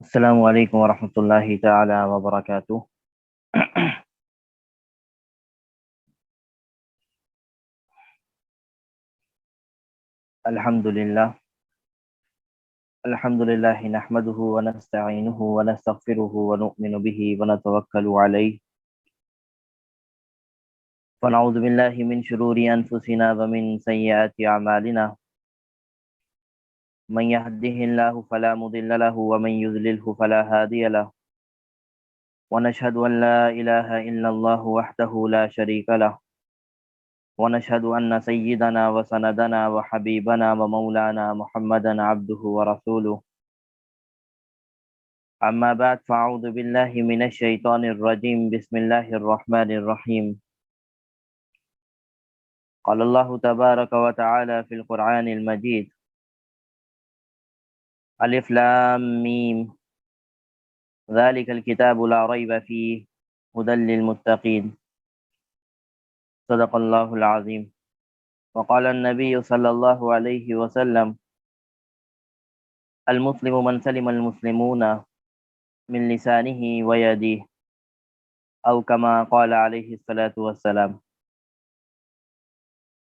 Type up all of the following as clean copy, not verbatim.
السلام علیکم ورحمۃ اللہ تعالی وبرکاتہ۔ الحمد للہ نحمده ونستعینه ونستغفره ونؤمن به ونتوکل علیہ ونعوذ باللہ من شرور انفسنا ومن سیئات اعمالنا من يهده اللہ فلا مضل له ومن يضلله فلا هادی له ونشهد ان لا الہ الا اللہ وحده لا شریک له ونشهد أن سيدنا وسندنا وحبيبنا ومولانا محمدا عبده ورسوله. أما بعد فأعوذ بالله من الشيطان الرجيم. بسم الله الرحمن الرحيم. قال الله تبارك وتعالى في القرآن المجيد: ألف لام ميم ذلك الكتاب لا ريب فيه هدى للمتقين. صدق الله العظيم. وقال النبي صلى الله عليه وسلم: المسلم من سلم المسلمون من لسانه ويده، أو كما قال عليه الصلاة والسلام.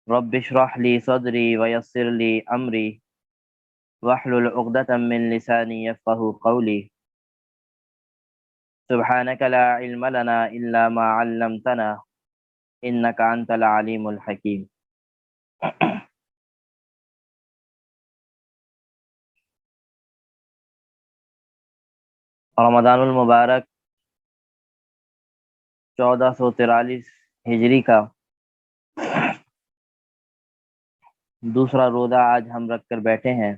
رب اشرح لي صدري ويسر لي أمري واحلل عقدة من لساني يفقه قولي. سبحانك لا علم لنا إلا ما علمتنا إنك أنت العليم الحكيم. رمضان المبارک 1443 ہجری کا دوسرا روزہ آج ہم رکھ کر بیٹھے ہیں۔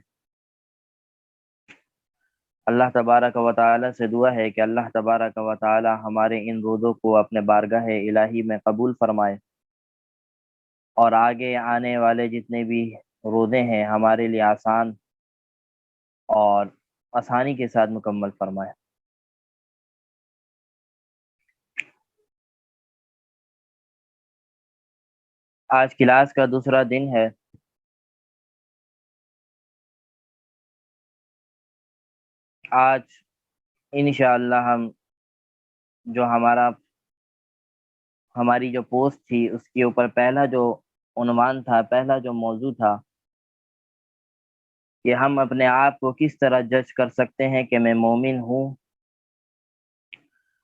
اللہ تبارک و تعالی سے دعا ہے کہ اللہ تبارک و تعالی ہمارے ان روزوں کو اپنے بارگاہ الہی میں قبول فرمائے، اور آگے آنے والے جتنے بھی روزے ہیں ہمارے لیے آسان اور آسانی کے ساتھ مکمل فرمائے۔ آج کلاس کا دوسرا دن ہے۔ آج انشاءاللہ ہم جو ہماری جو پوسٹ تھی اس کے اوپر پہلا جو عنوان تھا، پہلا جو موضوع تھا کہ ہم اپنے آپ کو کس طرح جج کر سکتے ہیں کہ میں مومن ہوں۔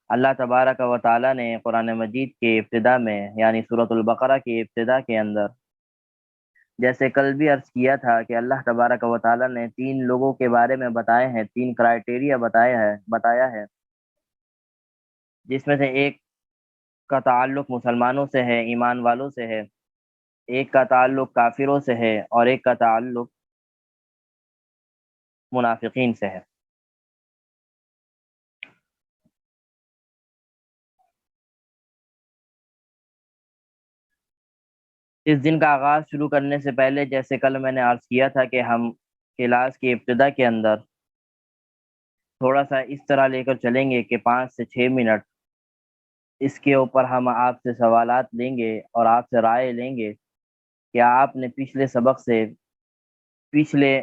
اللہ تبارک و تعالیٰ نے قرآن مجید کے ابتدا میں یعنی سورۃ البقرہ کی ابتدا کے اندر جیسے کل بھی عرض کیا تھا کہ اللہ تبارک و تعالیٰ نے 3 لوگوں کے بارے میں بتائے ہیں، 3 کرائٹیریا بتایا ہے، جس میں سے ایک کا تعلق مسلمانوں سے ہے، ایمان والوں سے ہے، ایک کا تعلق کافروں سے ہے، اور ایک کا تعلق منافقین سے ہے۔ اس دن کا آغاز شروع کرنے سے پہلے جیسے کل میں نے عرض کیا تھا کہ ہم کلاس کی ابتدا کے اندر تھوڑا سا اس طرح لے کر چلیں گے کہ 5 سے 6 منٹ اس کے اوپر ہم آپ سے سوالات لیں گے اور آپ سے رائے لیں گے کہ آپ نے پچھلے سبق سے، پچھلے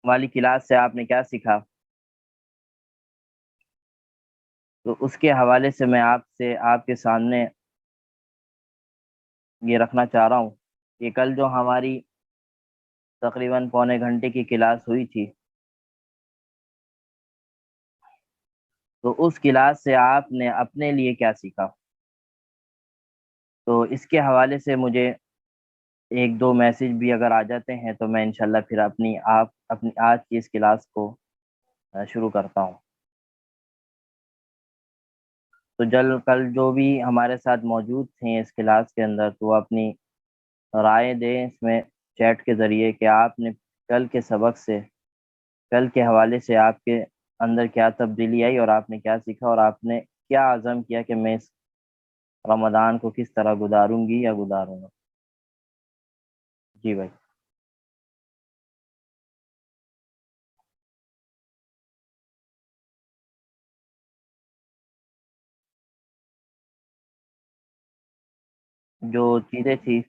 والی کلاس سے آپ نے کیا سیکھا۔ تو اس کے حوالے سے میں آپ کے سامنے یہ رکھنا چاہ رہا ہوں کہ کل جو ہماری تقریباً پونے گھنٹے کی کلاس ہوئی تھی، تو اس کلاس سے آپ نے اپنے لیے کیا سیکھا۔ تو اس کے حوالے سے مجھے 1-2 میسج بھی اگر آ جاتے ہیں تو میں انشاءاللہ پھر اپنی آج کی اس کلاس کو شروع کرتا ہوں۔ تو کل جو بھی ہمارے ساتھ موجود تھے اس کلاس کے اندر تو وہ اپنی رائے دیں اس میں چیٹ کے ذریعے کہ آپ نے کل کے سبق سے، کل کے حوالے سے آپ کے اندر کیا تبدیلی آئی اور آپ نے کیا سیکھا، اور آپ نے کیا عزم کیا کہ میں اس رمضان کو کس طرح گزاروں گی یا گزاروں گا۔ جی بھائی۔ جو چیزیں تھی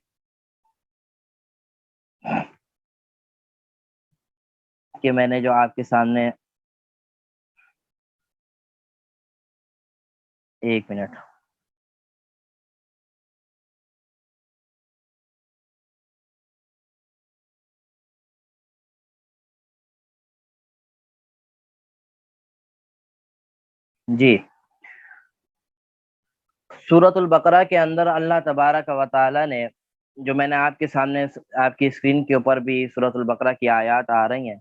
کہ میں نے جو آپ کے سامنے ایک منٹ. جی، سورۃ البقرہ کے اندر اللہ تبارک و تعالی نے، جو میں نے آپ کے سامنے آپ کی اسکرین کے اوپر بھی سورۃ البقرہ کی آیات آ رہی ہیں،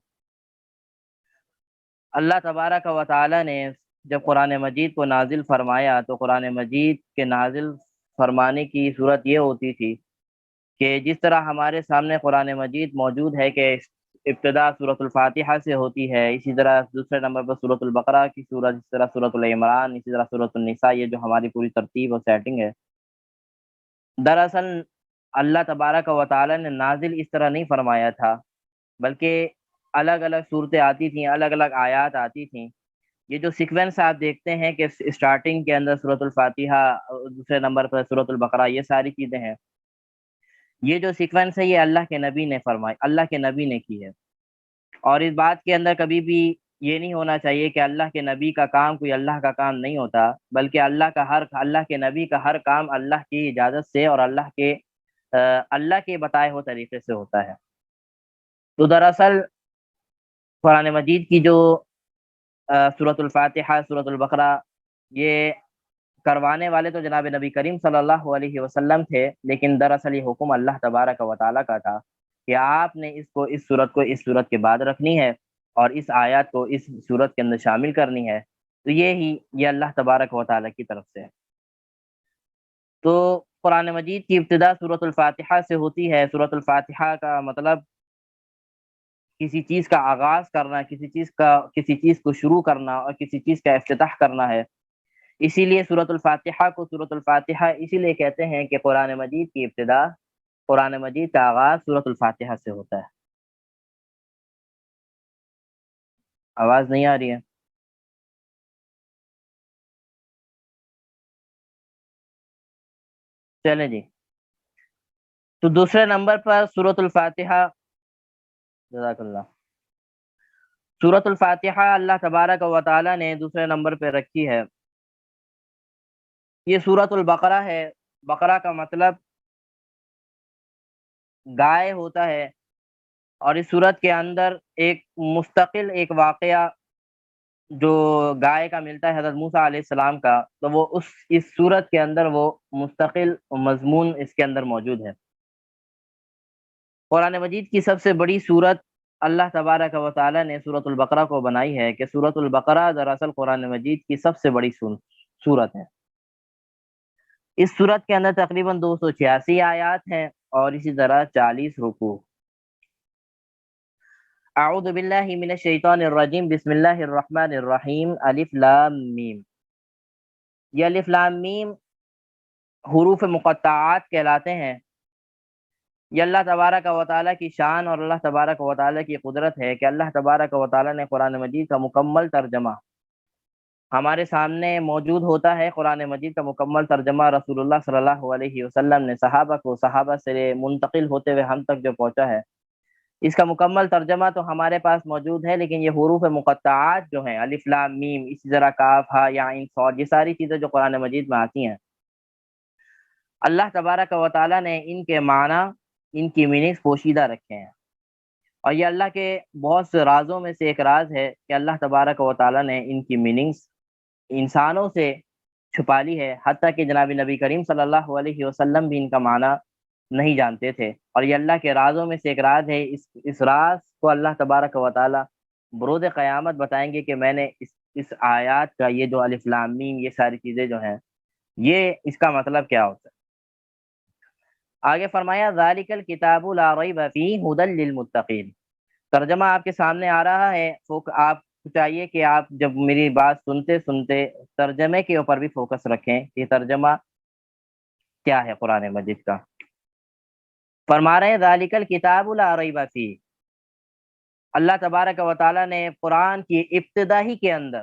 اللہ تبارک و تعالی نے جب قرآن مجید کو نازل فرمایا تو قرآن مجید کے نازل فرمانے کی صورت یہ ہوتی تھی کہ جس طرح ہمارے سامنے قرآن مجید موجود ہے کہ ابتدا سورۃ الفاتحہ سے ہوتی ہے، اسی طرح دوسرے نمبر پر سورۃ البقرہ کی سورت، اسی طرح سورۃ العمران، اسی طرح سورۃ النساء، یہ جو ہماری پوری ترتیب اور سیٹنگ ہے. دراصل اللہ تبارک و تعالی نے نازل اس طرح نہیں فرمایا تھا، بلکہ الگ الگ صورتیں آتی تھیں، الگ الگ آیات آتی تھیں. یہ جو سیکوینس آپ دیکھتے ہیں کہ اسٹارٹنگ کے اندر سورۃ الفاتحہ، دوسرے نمبر پر سورۃ البقرہ، یہ ساری چیزیں ہیں. یہ جو سیکوینس ہے یہ اللہ کے نبی نے فرمائی، اللہ کے نبی نے کی ہے. اور اس بات کے اندر کبھی بھی یہ نہیں ہونا چاہیے کہ اللہ کے نبی کا کام کوئی اللہ کا کام نہیں ہوتا، بلکہ اللہ کے نبی کا ہر کام اللہ کی اجازت سے اور اللہ کے بتائے ہوئے طریقے سے ہوتا ہے. تو دراصل قرآن مجید کی جو سورۃ الفاتحہ، سورۃ البقرہ، یہ کروانے والے تو جناب نبی کریم صلی اللہ علیہ وسلم تھے، لیکن دراصل یہ حکم اللہ تبارک و تعالیٰ کا تھا کہ آپ نے اس صورت کو اس صورت کے بعد رکھنی ہے اور اس آیات کو اس صورت کے اندر شامل کرنی ہے. تو یہ اللہ تبارک و تعالیٰ کی طرف سے ہے. تو قرآن مجید کی ابتدا سورۃ الفاتحہ سے ہوتی ہے. سورۃ الفاتحہ کا مطلب کسی چیز کا آغاز کرنا، کسی چیز کو شروع کرنا اور کسی چیز کا افتتاح کرنا ہے. اسی لیے سورۃ الفاتحہ کو سورۃ الفاتحہ اسی لیے کہتے ہیں کہ قرآن مجید کی ابتدا، قرآن مجید کا آغاز سورۃ الفاتحہ سے ہوتا ہے. آواز نہیں آ رہی ہے؟ چلیں جی. تو دوسرے نمبر پر سورۃ الفاتحہ، جزاک اللہ، سورۃ الفاتحہ اللہ تبارک و تعالی نے دوسرے نمبر پہ رکھی ہے. یہ سورۃ البقرہ ہے. بقرہ کا مطلب گائے ہوتا ہے، اور اس سورت کے اندر ایک مستقل ایک واقعہ جو گائے کا ملتا ہے حضرت موسیٰ علیہ السلام کا، تو وہ اس سورت کے اندر وہ مستقل مضمون اس کے اندر موجود ہے. قرآن مجید کی سب سے بڑی سورت اللہ تبارک و تعالی نے سورۃ البقرہ کو بنائی ہے کہ سورۃ البقرہ دراصل قرآن مجید کی سب سے بڑی سورت ہے. اس سورت کے اندر تقریباً 286 آیات ہیں اور اسی طرح 40 رکوع. اعوذ باللہ من الشیطان الرجیم، بسم اللہ الرحمن الرحیم، الف لام میم. یہ الف لام میم حروف مقطعات کہلاتے ہیں. یہ اللہ تبارک و تعالیٰ کی شان اور اللہ تبارک و تعالیٰ کی قدرت ہے کہ اللہ تبارک و تعالیٰ نے قرآن مجید کا مکمل ترجمہ ہمارے سامنے موجود ہوتا ہے. قرآن مجید کا مکمل ترجمہ رسول اللہ صلی اللہ علیہ وسلم نے صحابہ سے منتقل ہوتے ہوئے ہم تک جو پہنچا ہے، اس کا مکمل ترجمہ تو ہمارے پاس موجود ہے. لیکن یہ حروف مقطعات جو ہیں، الف لام میم، اسی طرح کاف ہا یا عین صاد، یہ ساری چیزیں جو قرآن مجید میں آتی ہیں، اللہ تبارک و تعالیٰ نے ان کے معنی، ان کی میننگز پوشیدہ رکھے ہیں. اور یہ اللہ کے بہت سے رازوں میں سے ایک راز ہے کہ اللہ تبارک و تعالیٰ نے ان کی میننگز انسانوں سے چھپا لی ہے، حتیٰ کہ جناب نبی کریم صلی اللہ علیہ وسلم بھی ان کا معنی نہیں جانتے تھے. اور یہ اللہ کے رازوں میں سے ایک راز ہے. اس راز کو اللہ تبارک و تعالیٰ برود قیامت بتائیں گے کہ میں نے اس آیات کا یہ جو الف لام میم، یہ ساری چیزیں جو ہیں، یہ اس کا مطلب کیا ہوتا ہے. آگے فرمایا ذالک الکتاب لا ریب فیہ ھدی للمتقین. ترجمہ آپ کے سامنے آ رہا ہے. آپ کو چاہیے کہ آپ جب میری بات سنتے سنتے ترجمے کے اوپر بھی فوکس رکھیں. یہ ترجمہ کیا ہے قرآن مجید کا؟ فرما رہے ہیں ذالک الکتاب لا ریب فیہ. اللہ تبارک و تعالیٰ نے قرآن کی ابتدا ہی کے اندر،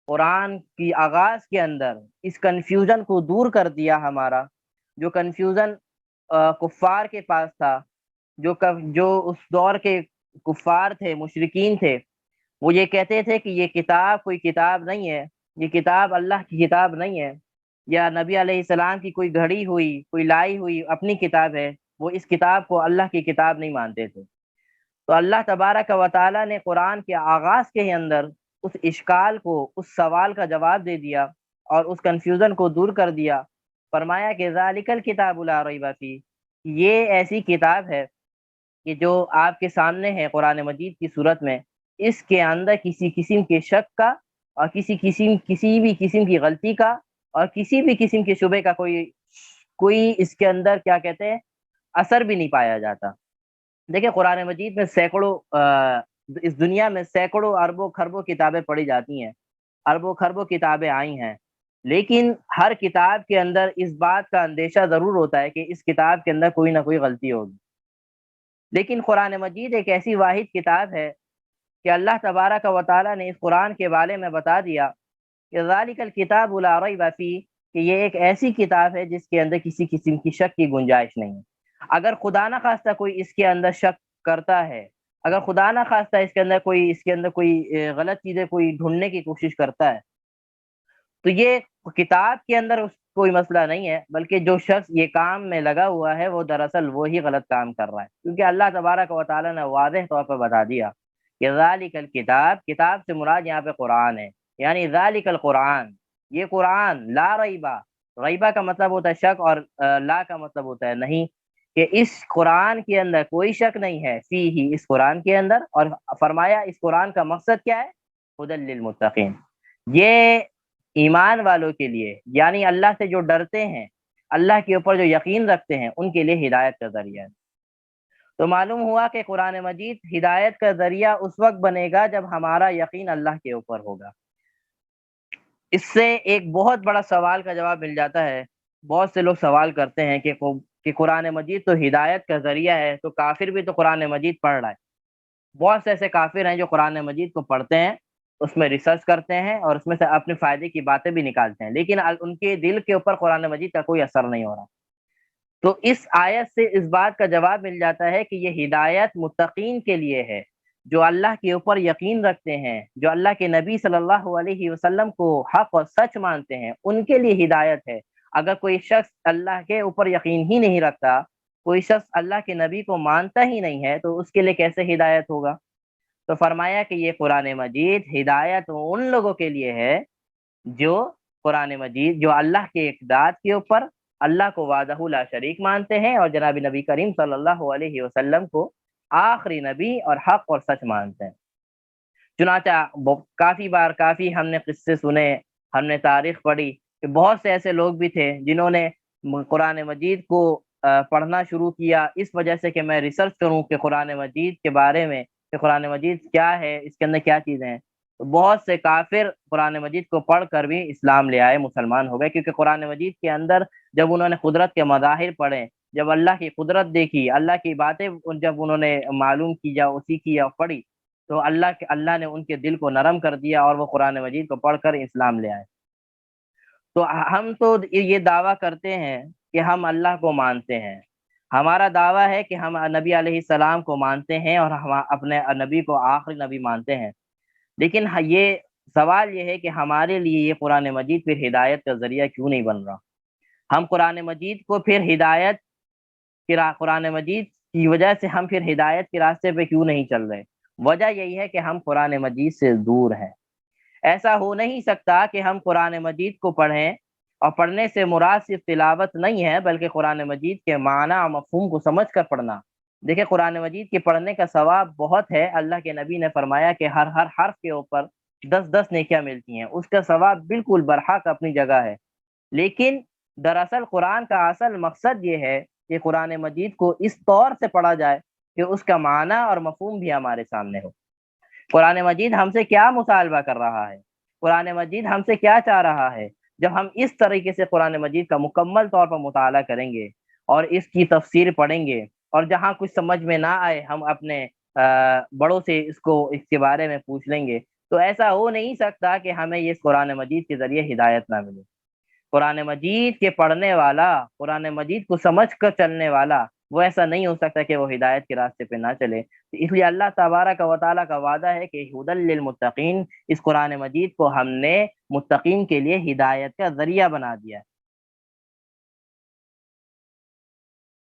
قرآن کی آغاز کے اندر اس کنفیوژن کو دور کر دیا. ہمارا جو کنفیوژن کفار کے پاس تھا، جو اس دور کے کفار تھے، مشرکین تھے، وہ یہ کہتے تھے کہ یہ کتاب کوئی کتاب نہیں ہے، یہ کتاب اللہ کی کتاب نہیں ہے، یا نبی علیہ السلام کی کوئی گھڑی ہوئی، کوئی لائی ہوئی اپنی کتاب ہے، وہ اس کتاب کو اللہ کی کتاب نہیں مانتے تھے۔ تو اللہ تبارک و تعالیٰ نے قرآن کے آغاز کے ہی اندر اس اشکال کو، اس سوال کا جواب دے دیا اور اس کنفیوژن کو دور کر دیا۔ فرمایا کہ ذالک الکتاب لا ریب فیہ، یہ ایسی کتاب ہے کہ جو آپ کے سامنے ہے قرآن مجید کی صورت میں، اس کے اندر کسی قسم کے شک کا اور کسی بھی قسم کی غلطی کا اور کسی بھی قسم کے شبے کا کوئی اس کے اندر کیا کہتے ہیں اثر بھی نہیں پایا جاتا۔ دیکھیں قرآن مجید میں سینکڑوں اس دنیا میں سینکڑوں اربوں خربوں کتابیں پڑھی جاتی ہیں، اربوں خربوں کتابیں آئی ہیں، لیکن ہر کتاب کے اندر اس بات کا اندیشہ ضرور ہوتا ہے کہ اس کتاب کے اندر کوئی نہ کوئی غلطی ہوگی۔ لیکن قرآن مجید ایک ایسی واحد کتاب ہے کہ اللہ تبارک و تعالیٰ نے اس قرآن کے بارے میں بتا دیا کہ ذالک الکتاب لا ریب فیہ، کہ یہ ایک ایسی کتاب ہے جس کے اندر کسی قسم کی شک کی گنجائش نہیں ہے۔ اگر خدا نہ خواستہ کوئی اس کے اندر شک کرتا ہے، اگر خدا نہ خواستہ اس کے اندر کوئی غلط چیزیں کوئی ڈھونڈنے کی کوشش کرتا ہے، تو یہ کتاب کے اندر اس کوئی مسئلہ نہیں ہے، بلکہ جو شخص یہ کام میں لگا ہوا ہے وہ دراصل وہی غلط کام کر رہا ہے، کیونکہ اللہ تبارک و تعالیٰ نے واضح طور پر بتا دیا کہ ذالک الکتاب، کتاب سے مراد یہاں پہ قرآن ہے، یعنی ذالک القرآن، یہ قرآن لا ریبہ، ریبہ کا مطلب ہوتا ہے شک، اور لا کا مطلب ہوتا ہے نہیں، کہ اس قرآن کے اندر کوئی شک نہیں ہے، فیہ، اس قرآن کے اندر، اور فرمایا اس قرآن کا مقصد کیا ہے، ھدی للمتقین، یہ ایمان والوں کے لیے، یعنی اللہ سے جو ڈرتے ہیں، اللہ کے اوپر جو یقین رکھتے ہیں، ان کے لیے ہدایت کا ذریعہ ہے۔ تو معلوم ہوا کہ قرآن مجید ہدایت کا ذریعہ اس وقت بنے گا جب ہمارا یقین اللہ کے اوپر ہوگا۔ اس سے ایک بہت بڑا سوال کا جواب مل جاتا ہے۔ بہت سے لوگ سوال کرتے ہیں کہ قرآن مجید تو ہدایت کا ذریعہ ہے، تو کافر بھی تو قرآن مجید پڑھ رہا ہے۔ بہت سے ایسے کافر ہیں جو قرآن مجید کو پڑھتے ہیں، اس میں ریسرچ کرتے ہیں اور اس میں سے اپنے فائدے کی باتیں بھی نکالتے ہیں، لیکن ان کے دل کے اوپر قرآن مجید کا کوئی اثر نہیں ہو رہا۔ تو اس آیت سے اس بات کا جواب مل جاتا ہے کہ یہ ہدایت متقین کے لیے ہے، جو اللہ کے اوپر یقین رکھتے ہیں، جو اللہ کے نبی صلی اللہ علیہ وسلم کو حق اور سچ مانتے ہیں، ان کے لیے ہدایت ہے۔ اگر کوئی شخص اللہ کے اوپر یقین ہی نہیں رکھتا، کوئی شخص اللہ کے نبی کو مانتا ہی نہیں ہے، تو اس کے لیے کیسے ہدایت ہوگا؟ تو فرمایا کہ یہ قرآن مجید ہدایت ان لوگوں کے لیے ہے جو قرآن مجید، جو اللہ کے اقدار کے اوپر اللہ کو وحدہ لا شریک مانتے ہیں اور جناب نبی کریم صلی اللہ علیہ وسلم کو آخری نبی اور حق اور سچ مانتے ہیں۔ چنانچہ کافی ہم نے قصے سنے، ہم نے تاریخ پڑھی کہ بہت سے ایسے لوگ بھی تھے جنہوں نے قرآن مجید کو پڑھنا شروع کیا اس وجہ سے کہ میں ریسرچ کروں کہ قرآن مجید کے بارے میں، کہ قرآن مجید کیا ہے، اس کے اندر کیا چیزیں ہیں۔ تو بہت سے کافر قرآن مجید کو پڑھ کر بھی اسلام لے آئے، مسلمان ہو گئے، کیونکہ قرآن مجید کے اندر جب انہوں نے قدرت کے مظاہر پڑھے، جب اللہ کی قدرت دیکھی، اللہ کی باتیں جب انہوں نے معلوم کی یا سیکھی یا پڑھی، تو اللہ نے ان کے دل کو نرم کر دیا اور وہ قرآن مجید کو پڑھ کر اسلام لے آئے۔ تو ہم تو یہ دعویٰ کرتے ہیں کہ ہم اللہ کو مانتے ہیں، ہمارا دعویٰ ہے کہ ہم نبی علیہ السلام کو مانتے ہیں اور ہم اپنے نبی کو آخری نبی مانتے ہیں، لیکن یہ سوال یہ ہے کہ ہمارے لیے یہ قرآن مجید پھر ہدایت کا ذریعہ کیوں نہیں بن رہا؟ ہم قرآن مجید کو پھر قرآن مجید کی وجہ سے ہم پھر ہدایت کے راستے پہ کیوں نہیں چل رہے؟ وجہ یہی ہے کہ ہم قرآن مجید سے دور ہیں۔ ایسا ہو نہیں سکتا کہ ہم قرآن مجید کو پڑھیں، اور پڑھنے سے مراد صرف تلاوت نہیں ہے بلکہ قرآن مجید کے معنی اور مفہوم کو سمجھ کر پڑھنا۔ دیکھیں قرآن مجید کے پڑھنے کا ثواب بہت ہے، اللہ کے نبی نے فرمایا کہ ہر حرف کے اوپر 10 نیکیاں ملتی ہیں، اس کا ثواب بالکل برحق اپنی جگہ ہے۔ لیکن دراصل قرآن کا اصل مقصد یہ ہے کہ قرآن مجید کو اس طور سے پڑھا جائے کہ اس کا معنی اور مفہوم بھی ہمارے سامنے ہو۔ قرآن مجید ہم سے کیا مطالبہ کر رہا ہے؟ قرآن مجید ہم سے کیا چاہ رہا ہے؟ جب ہم اس طریقے سے قرآن مجید کا مکمل طور پر مطالعہ کریں گے اور اس کی تفسیر پڑھیں گے، اور جہاں کچھ سمجھ میں نہ آئے ہم اپنے بڑوں سے اس کے بارے میں پوچھ لیں گے، تو ایسا ہو نہیں سکتا کہ ہمیں اس قرآن مجید کے ذریعے ہدایت نہ ملے۔ قرآن مجید کے پڑھنے والا، قرآن مجید کو سمجھ کر چلنے والا، وہ ایسا نہیں ہو سکتا کہ وہ ہدایت کے راستے پہ نہ چلے۔ تو اس لیے اللہ تبارک و تعالیٰ کا وعدہ ہے کہ ہدی للمتقین، اس قرآن مجید کو ہم نے متقین کے لیے ہدایت کا ذریعہ بنا دیا ہے۔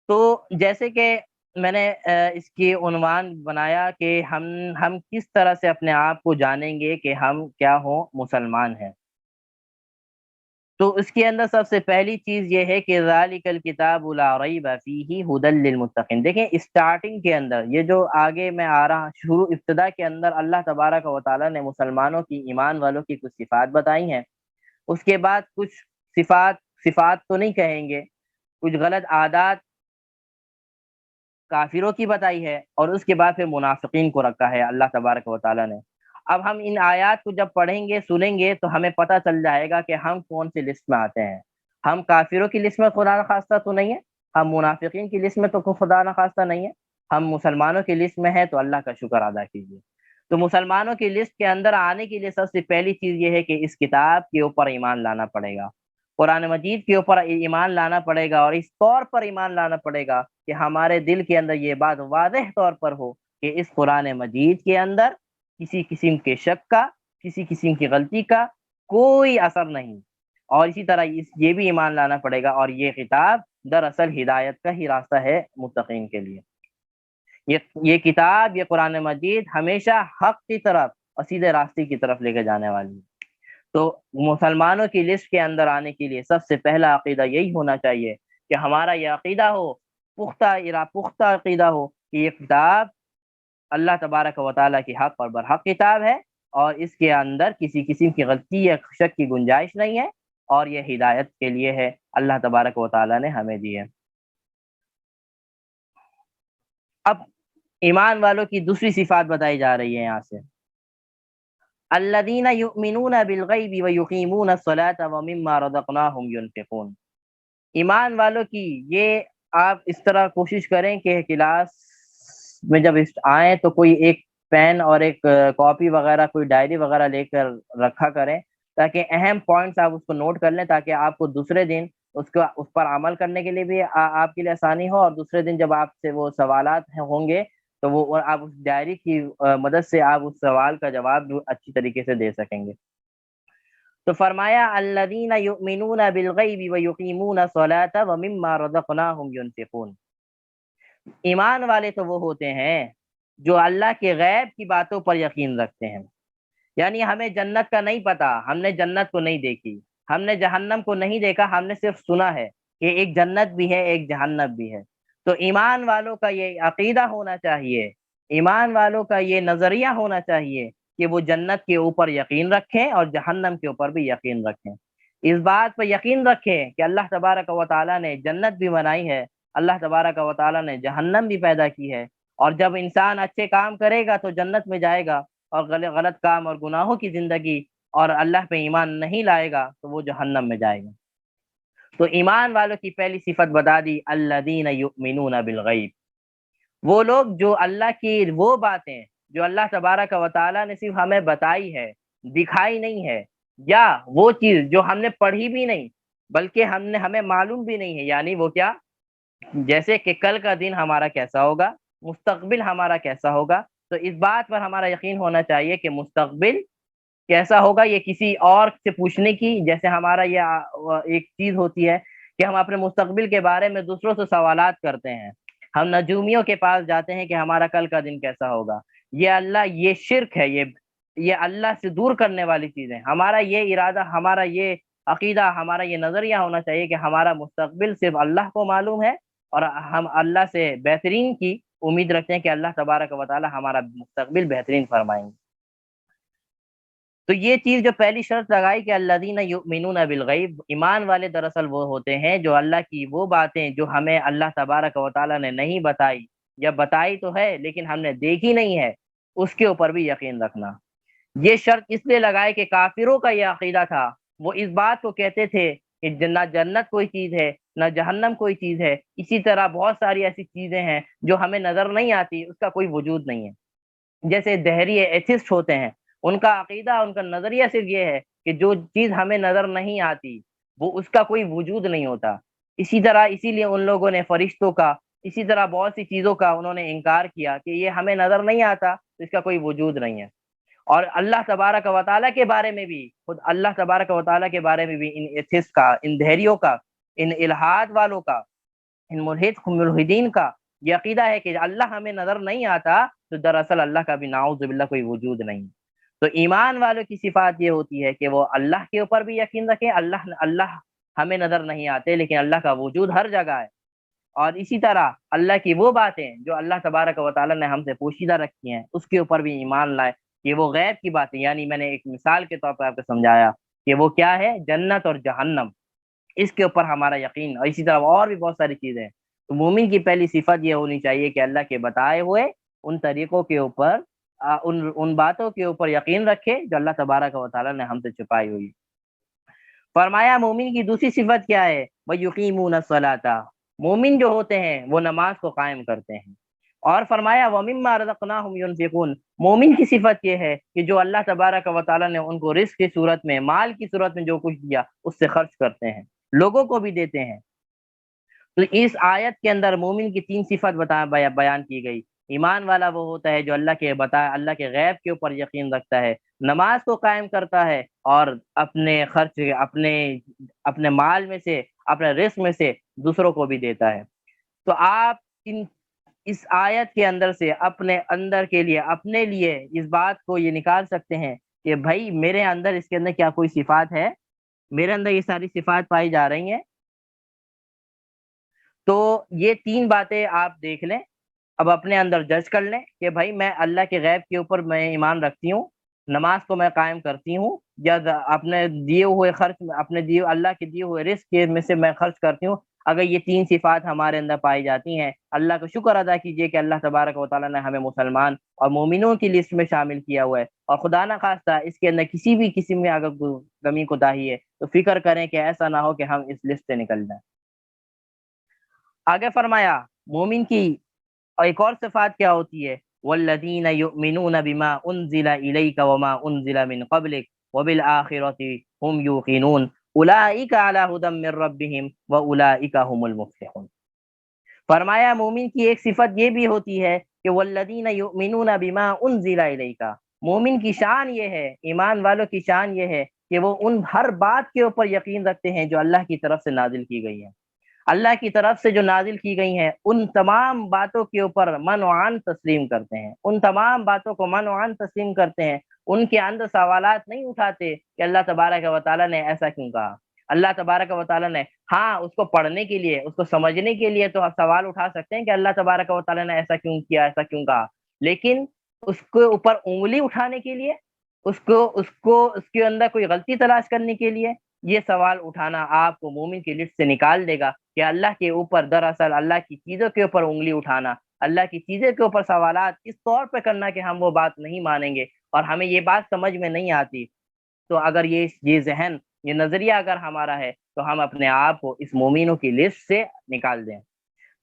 تو جیسے کہ میں نے اس کی عنوان بنایا کہ ہم کس طرح سے اپنے آپ کو جانیں گے کہ ہم کیا ہوں، مسلمان ہیں۔ تو اس کے اندر سب سے پہلی چیز یہ ہے کہ ذالک الکتاب لا ریب فیہ ھدی للمتقین۔ دیکھیں اسٹارٹنگ کے اندر یہ جو آگے میں آ رہا شروع ابتدا کے اندر اللہ تبارک و تعالیٰ نے مسلمانوں کی، ایمان والوں کی کچھ صفات بتائی ہیں۔ اس کے بعد کچھ صفات تو نہیں کہیں گے، کچھ غلط عادات کافروں کی بتائی ہے، اور اس کے بعد پھر منافقین کو رکھا ہے اللہ تبارک و تعالیٰ نے۔ اب ہم ان آیات کو جب پڑھیں گے، سنیں گے، تو ہمیں پتہ چل جائے گا کہ ہم کون سی لسٹ میں آتے ہیں۔ ہم کافروں کی لسٹ میں خدا نخواستہ تو نہیں ہے، ہم منافقین کی لسٹ میں تو خدا نخواستہ نہیں ہے، ہم مسلمانوں کی لسٹ میں ہے، تو اللہ کا شکر ادا کیجیے۔ تو مسلمانوں کی لسٹ کے اندر آنے کے لیے سب سے پہلی چیز یہ ہے کہ اس کتاب کے اوپر ایمان لانا پڑے گا، قرآن مجید کے اوپر ایمان لانا پڑے گا، اور اس طور پر ایمان لانا پڑے گا کہ ہمارے دل کے اندر یہ بات واضح طور پر ہو کہ اس قرآن مجید کے اندر کسی قسم کے شک کا، کسی قسم کی غلطی کا کوئی اثر نہیں۔ اور اسی طرح یہ بھی ایمان لانا پڑے گا، اور یہ کتاب دراصل ہدایت کا ہی راستہ ہے متقین کے لیے۔ یہ کتاب، یہ قرآن مجید ہمیشہ حق کی طرف اور سیدھے راستے کی طرف لے کے جانے والی ہے۔ تو مسلمانوں کی لسٹ کے اندر آنے کے لیے سب سے پہلا عقیدہ یہی ہونا چاہیے کہ ہمارا یہ عقیدہ ہو، پختہ عقیدہ ہو کہ یہ کتاب اللہ تبارک و تعالیٰ کی حق اور برحق کتاب ہے، اور اس کے اندر کسی قسم کی غلطی یا شک کی گنجائش نہیں ہے، اور یہ ہدایت کے لیے ہے، اللہ تبارک و تعالیٰ نے ہمیں دی ہے۔ اب ایمان والوں کی دوسری صفات بتائی جا رہی ہے یہاں سے، الذین یؤمنون بالغیب ویقیمون الصلاة ومما رزقناہم ینفقون۔ ایمان والوں کی یہ، آپ اس طرح کوشش کریں کہ کلاس میں جب آئیں تو کوئی ایک پین اور ایک کاپی وغیرہ، کوئی ڈائری وغیرہ لے کر رکھا کریں، تاکہ اہم پوائنٹس آپ اس کو نوٹ کر لیں، تاکہ آپ کو دوسرے دن اس پر عمل کرنے کے لیے بھی آپ کے لیے آسانی ہو، اور دوسرے دن جب آپ سے وہ سوالات ہوں گے تو وہ آپ اس ڈائری کی مدد سے آپ اس سوال کا جواب اچھی طریقے سے دے سکیں گے۔ تو فرمایا الذین یؤمنون بالغیب ویقیمون الصلاة ومما رزقناہم ینفقون۔ ایمان والے تو وہ ہوتے ہیں جو اللہ کے غیب کی باتوں پر یقین رکھتے ہیں، یعنی ہمیں جنت کا نہیں پتا، ہم نے جنت کو نہیں دیکھی، ہم نے جہنم کو نہیں دیکھا، ہم نے صرف سنا ہے کہ ایک جنت بھی ہے، ایک جہنم بھی ہے۔ تو ایمان والوں کا یہ عقیدہ ہونا چاہیے، ایمان والوں کا یہ نظریہ ہونا چاہیے کہ وہ جنت کے اوپر یقین رکھیں اور جہنم کے اوپر بھی یقین رکھیں۔ اس بات پر یقین رکھیں کہ اللہ تبارک و تعالیٰ نے جنت بھی بنائی ہے، اللہ تبارک و تعالیٰ نے جہنم بھی پیدا کی ہے، اور جب انسان اچھے کام کرے گا تو جنت میں جائے گا، اور غلط کام اور گناہوں کی زندگی اور اللہ پہ ایمان نہیں لائے گا تو وہ جہنم میں جائے گا۔ تو ایمان والوں کی پہلی صفت بتا دی، الذین یؤمنون بالغیب، وہ لوگ جو اللہ کی وہ باتیں جو اللہ تبارک و تعالیٰ نے صرف ہمیں بتائی ہے، دکھائی نہیں ہے، یا وہ چیز جو ہم نے پڑھی بھی نہیں بلکہ ہمیں معلوم بھی نہیں ہے، یعنی وہ کیا، جیسے کہ کل کا دن ہمارا کیسا ہوگا، مستقبل ہمارا کیسا ہوگا، تو اس بات پر ہمارا یقین ہونا چاہیے کہ مستقبل کیسا ہوگا یہ کسی اور سے پوچھنے کی، جیسے ہمارا یہ ایک چیز ہوتی ہے کہ ہم اپنے مستقبل کے بارے میں دوسروں سے سوالات کرتے ہیں، ہم نجومیوں کے پاس جاتے ہیں کہ ہمارا کل کا دن کیسا ہوگا۔ یہ شرک ہے، یہ اللہ سے دور کرنے والی چیز ہے۔ ہمارا یہ ارادہ، ہمارا یہ عقیدہ، ہمارا یہ نظریہ ہونا چاہیے کہ ہمارا مستقبل صرف اللہ کو معلوم ہے، اور ہم اللہ سے بہترین کی امید رکھتے ہیں کہ اللہ تبارک و تعالی ہمارا مستقبل بہترین فرمائیں گے۔ تو یہ چیز جو پہلی شرط لگائی کہ الذین یؤمنون بالغیب، ایمان والے دراصل وہ ہوتے ہیں جو اللہ کی وہ باتیں جو ہمیں اللہ تبارک و تعالی نے نہیں بتائی، یا بتائی تو ہے لیکن ہم نے دیکھی نہیں ہے، اس کے اوپر بھی یقین رکھنا۔ یہ شرط اس لیے لگائے کہ کافروں کا یہ عقیدہ تھا، وہ اس بات کو کہتے تھے کہ نہ جنت کوئی چیز ہے، نہ جہنم کوئی چیز ہے، اسی طرح بہت ساری ایسی چیزیں ہیں جو ہمیں نظر نہیں آتی، اس کا کوئی وجود نہیں ہے۔ جیسے دہری ایتھسٹ ہوتے ہیں، ان کا عقیدہ، ان کا نظریہ صرف یہ ہے کہ جو چیز ہمیں نظر نہیں آتی وہ اس کا کوئی وجود نہیں ہوتا۔ اسی طرح اسی لیے ان لوگوں نے فرشتوں کا اسی طرح بہت سی چیزوں کا انہوں نے انکار کیا کہ یہ ہمیں نظر نہیں آتا تو اس کا کوئی وجود نہیں ہے۔ اور اللہ تبارک و تعالیٰ کے بارے میں بھی، خود اللہ تبارک و تعالیٰ کے بارے میں بھی ان ایتھسٹ کا، ان دہریوں کا، ان الحاد والوں کا، ان ملحدین کا یہ عقیدہ ہے کہ اللہ ہمیں نظر نہیں آتا تو دراصل اللہ کا بھی نعوذ باللہ کوئی وجود نہیں۔ تو ایمان والوں کی صفات یہ ہوتی ہے کہ وہ اللہ کے اوپر بھی یقین رکھیں، اللہ ہمیں نظر نہیں آتے لیکن اللہ کا وجود ہر جگہ ہے، اور اسی طرح اللہ کی وہ باتیں جو اللہ تبارک و تعالیٰ نے ہم سے پوشیدہ رکھی ہیں اس کے اوپر بھی ایمان لائے کہ وہ غیب کی باتیں، یعنی میں نے ایک مثال کے طور پر آپ کو سمجھایا کہ وہ کیا ہے، جنت اور جہنم، اس کے اوپر ہمارا یقین، اور اسی طرح اور بھی بہت ساری چیزیں ہیں۔ تو مومن کی پہلی صفت یہ ہونی چاہیے کہ اللہ کے بتائے ہوئے ان طریقوں کے اوپر، ان باتوں کے اوپر یقین رکھے جو اللہ تبارک و تعالیٰ نے ہم سے چھپائی ہوئی۔ فرمایا مومن کی دوسری صفت کیا ہے، وَيُقِيمُونَ الصَّلَاةَ، مومن جو ہوتے ہیں وہ نماز کو قائم کرتے ہیں۔ اور فرمایا وَمِمَّا رَزَقْنَاهُمْ يُنْفِقُونَ، مومن کی صفت یہ ہے کہ جو اللہ تبارک و تعالیٰ نے ان کو رزق کی صورت میں، مال کی صورت میں جو کچھ دیا اس سے خرچ کرتے ہیں، لوگوں کو بھی دیتے ہیں۔ تو اس آیت کے اندر مومن کی تین صفت بیان کی گئی۔ ایمان والا وہ ہوتا ہے جو اللہ کے غیب کے اوپر یقین رکھتا ہے، نماز کو قائم کرتا ہے، اور اپنے خرچ اپنے مال میں سے، اپنے رزق میں سے دوسروں کو بھی دیتا ہے۔ تو آپ اس آیت کے اندر سے اپنے اندر کے لیے، اپنے لیے اس بات کو یہ نکال سکتے ہیں کہ بھائی میرے اندر، اس کے اندر کیا کوئی صفات ہے، میرے اندر یہ ساری صفات پائی جا رہی ہیں۔ تو یہ تین باتیں آپ دیکھ لیں، اب اپنے اندر جج کر لیں کہ بھائی میں اللہ کے غیب کے اوپر میں ایمان رکھتی ہوں، نماز کو میں قائم کرتی ہوں، یا اپنے دیے ہوئے خرچ، اللہ کے دیے ہوئے رزق میں سے میں خرچ کرتی ہوں۔ اگر یہ تین صفات ہمارے اندر پائی جاتی ہیں، اللہ کا شکر ادا کیجئے کہ اللہ تبارک و تعالیٰ نے ہمیں مسلمان اور مومنوں کی لسٹ میں شامل کیا ہوا ہے، اور خدا نہ خواستہ اس کے اندر کسی بھی قسم میں اگر کمی کوتاہی ہے تو فکر کریں کہ ایسا نہ ہو کہ ہم اس لسٹ سے نکل جائیں۔ آگے فرمایا مومن کی ایک اور صفات کیا ہوتی ہے، والذین یؤمنون بما انزل الیک وما انزل من قبلک وبالآخرۃ هم یوقنون اولئک علی ھدی من ربہم واولئک هم المفلحون۔ فرمایا مومن کی ایک صفت یہ بھی ہوتی ہے کہ والذین یؤمنون بما انزل الیک، مومن کی شان یہ ہے، ایمان والوں کی شان یہ ہے کہ وہ ان ہر بات کے اوپر یقین رکھتے ہیں جو اللہ کی طرف سے نازل کی گئی ہے۔ اللہ کی طرف سے جو نازل کی گئی ہیں ان تمام باتوں کے اوپر من و عن تسلیم کرتے ہیں، ان تمام باتوں کو من و عن تسلیم کرتے ہیں، ان کے اندر سوالات نہیں اٹھاتے کہ اللہ تبارک و تعالیٰ نے ایسا کیوں کہا۔ اللہ تبارک و تعالیٰ نے، ہاں اس کو پڑھنے کے لیے، اس کو سمجھنے کے لیے تو سوال اٹھا سکتے ہیں کہ اللہ تبارک و تعالیٰ نے ایسا کیوں کیا، ایسا کیوں کہا، لیکن اس کے اوپر انگلی اٹھانے کے لیے، اس کے اندر کوئی غلطی تلاش کرنے کے لیے، یہ سوال اٹھانا آپ کو مومن کی لسٹ سے نکال دے گا کہ اللہ کے اوپر، دراصل اللہ کی چیزوں کے اوپر انگلی اٹھانا، اللہ کی چیزوں کے اوپر سوالات اس طور پہ کرنا کہ ہم وہ بات نہیں مانیں گے اور ہمیں یہ بات سمجھ میں نہیں آتی، تو اگر یہ ذہن، یہ نظریہ اگر ہمارا ہے تو ہم اپنے آپ کو اس مومنوں کی لسٹ سے نکال دیں۔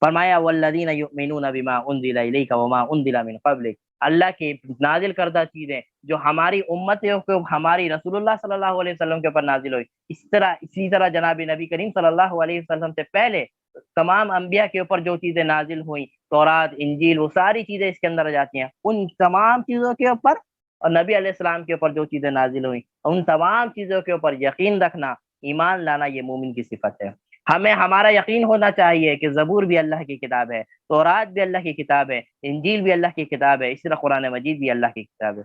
فرمایا والذین یؤمنون بما انزل الیک وما انزل من قبلک، اللہ کی نازل کردہ چیزیں جو ہماری امتوں کو، ہماری رسول اللہ صلی اللہ علیہ وسلم کے اوپر نازل ہوئی، اسی طرح جناب نبی کریم صلی اللہ علیہ وسلم سے پہلے تمام انبیاء کے اوپر جو چیزیں نازل ہوئیں، تورات، انجیل، وہ ساری چیزیں اس کے اندر آ جاتی ہیں۔ ان تمام چیزوں کے اوپر، اور نبی علیہ السلام کے اوپر جو چیزیں نازل ہوئیں ان تمام چیزوں کے اوپر یقین رکھنا، ایمان لانا، یہ مومن کی صفت ہے۔ ہمیں ہمارا یقین ہونا چاہیے کہ زبور بھی اللہ کی کتاب ہے، تورات بھی اللہ کی کتاب ہے، انجیل بھی اللہ کی کتاب ہے، اسی طرح قرآن مجید بھی اللہ کی کتاب ہے۔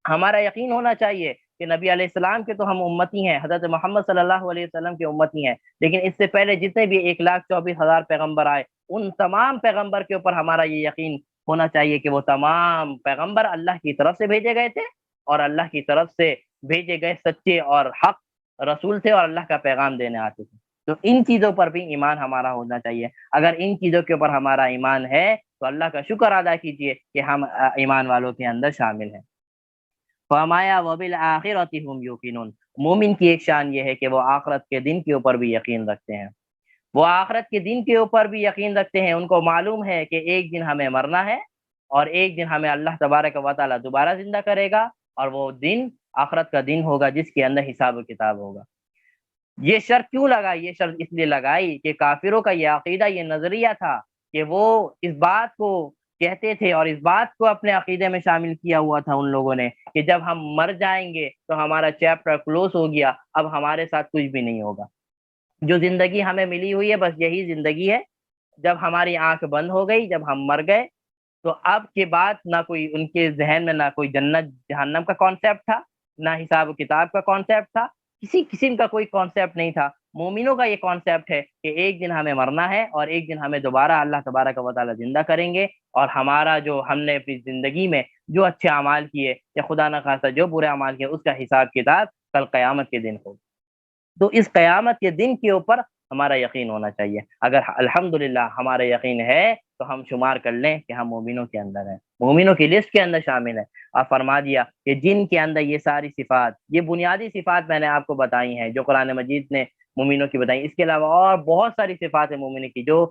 ہمارا یقین ہونا چاہیے کہ نبی علیہ السلام کے تو ہم امتی ہیں، حضرت محمد صلی اللہ علیہ وسلم کے امتی ہیں، لیکن اس سے پہلے جتنے بھی 1,24,000 پیغمبر آئے ان تمام پیغمبر کے اوپر ہمارا یہ یقین ہونا چاہیے کہ وہ تمام پیغمبر اللہ کی طرف سے بھیجے گئے تھے، اور اللہ کی طرف سے بھیجے گئے سچے اور حق رسول تھے، اور اللہ کا پیغام دینے آتے تھے۔ تو ان چیزوں پر بھی ایمان ہمارا ہونا چاہیے۔ اگر ان چیزوں کے اوپر ہمارا ایمان ہے تو اللہ کا شکر ادا کیجئے کہ ہم ایمان والوں کے اندر شامل ہیں۔ فرمایا وبالآخرۃ هم یوقنون، مومن کی ایک شان یہ ہے کہ وہ آخرت کے دن کے اوپر بھی یقین رکھتے ہیں، وہ آخرت کے دن کے اوپر بھی یقین رکھتے ہیں۔ ان کو معلوم ہے کہ ایک دن ہمیں مرنا ہے، اور ایک دن ہمیں اللہ تبارک و تعالیٰ دوبارہ زندہ کرے گا، اور وہ دن آخرت کا دن ہوگا جس کے اندر حساب و کتاب ہوگا۔ یہ شرط کیوں لگائی؟ یہ شرط اس لیے لگائی کہ کافروں کا یہ عقیدہ، یہ نظریہ تھا کہ وہ اس بات کو کہتے تھے اور اس بات کو اپنے عقیدے میں شامل کیا ہوا تھا ان لوگوں نے کہ جب ہم مر جائیں گے تو ہمارا چیپٹر کلوز ہو گیا، اب ہمارے ساتھ کچھ بھی نہیں ہوگا، جو زندگی ہمیں ملی ہوئی ہے بس یہی زندگی ہے، جب ہماری آنکھ بند ہو گئی، جب ہم مر گئے تو اب کے بعد نہ کوئی ان کے ذہن میں نہ کوئی جنت جہنم کا کانسیپٹ تھا، نہ حساب و کتاب کا کانسیپٹ تھا، کسی قسم کا کوئی کانسیپٹ نہیں تھا۔ مومنوں کا یہ کانسیپٹ ہے کہ ایک دن ہمیں مرنا ہے اور ایک دن ہمیں دوبارہ اللہ تبارک و تعالی زندہ کریں گے، اور ہمارا جو ہم نے اپنی زندگی میں جو اچھے اعمال کیے یا خدا نہ خواستہ جو برے اعمال کیے اس کا حساب کتاب کل قیامت کے دن ہو۔ تو اس قیامت کے دن کے اوپر ہمارا یقین ہونا چاہیے۔ اگر الحمدللہ ہمارا یقین ہے تو ہم شمار کر لیں کہ ہم مومنوں کے اندر ہیں، مومنوں کی لسٹ کے اندر شامل ہیں۔ آپ فرما دیا کہ جن کے اندر یہ ساری صفات، یہ بنیادی صفات میں نے آپ کو بتائی ہیں جو قرآن مجید نے مومنوں کی بتائی، اس کے علاوہ اور بہت ساری صفات ہیں مومنوں کی، جو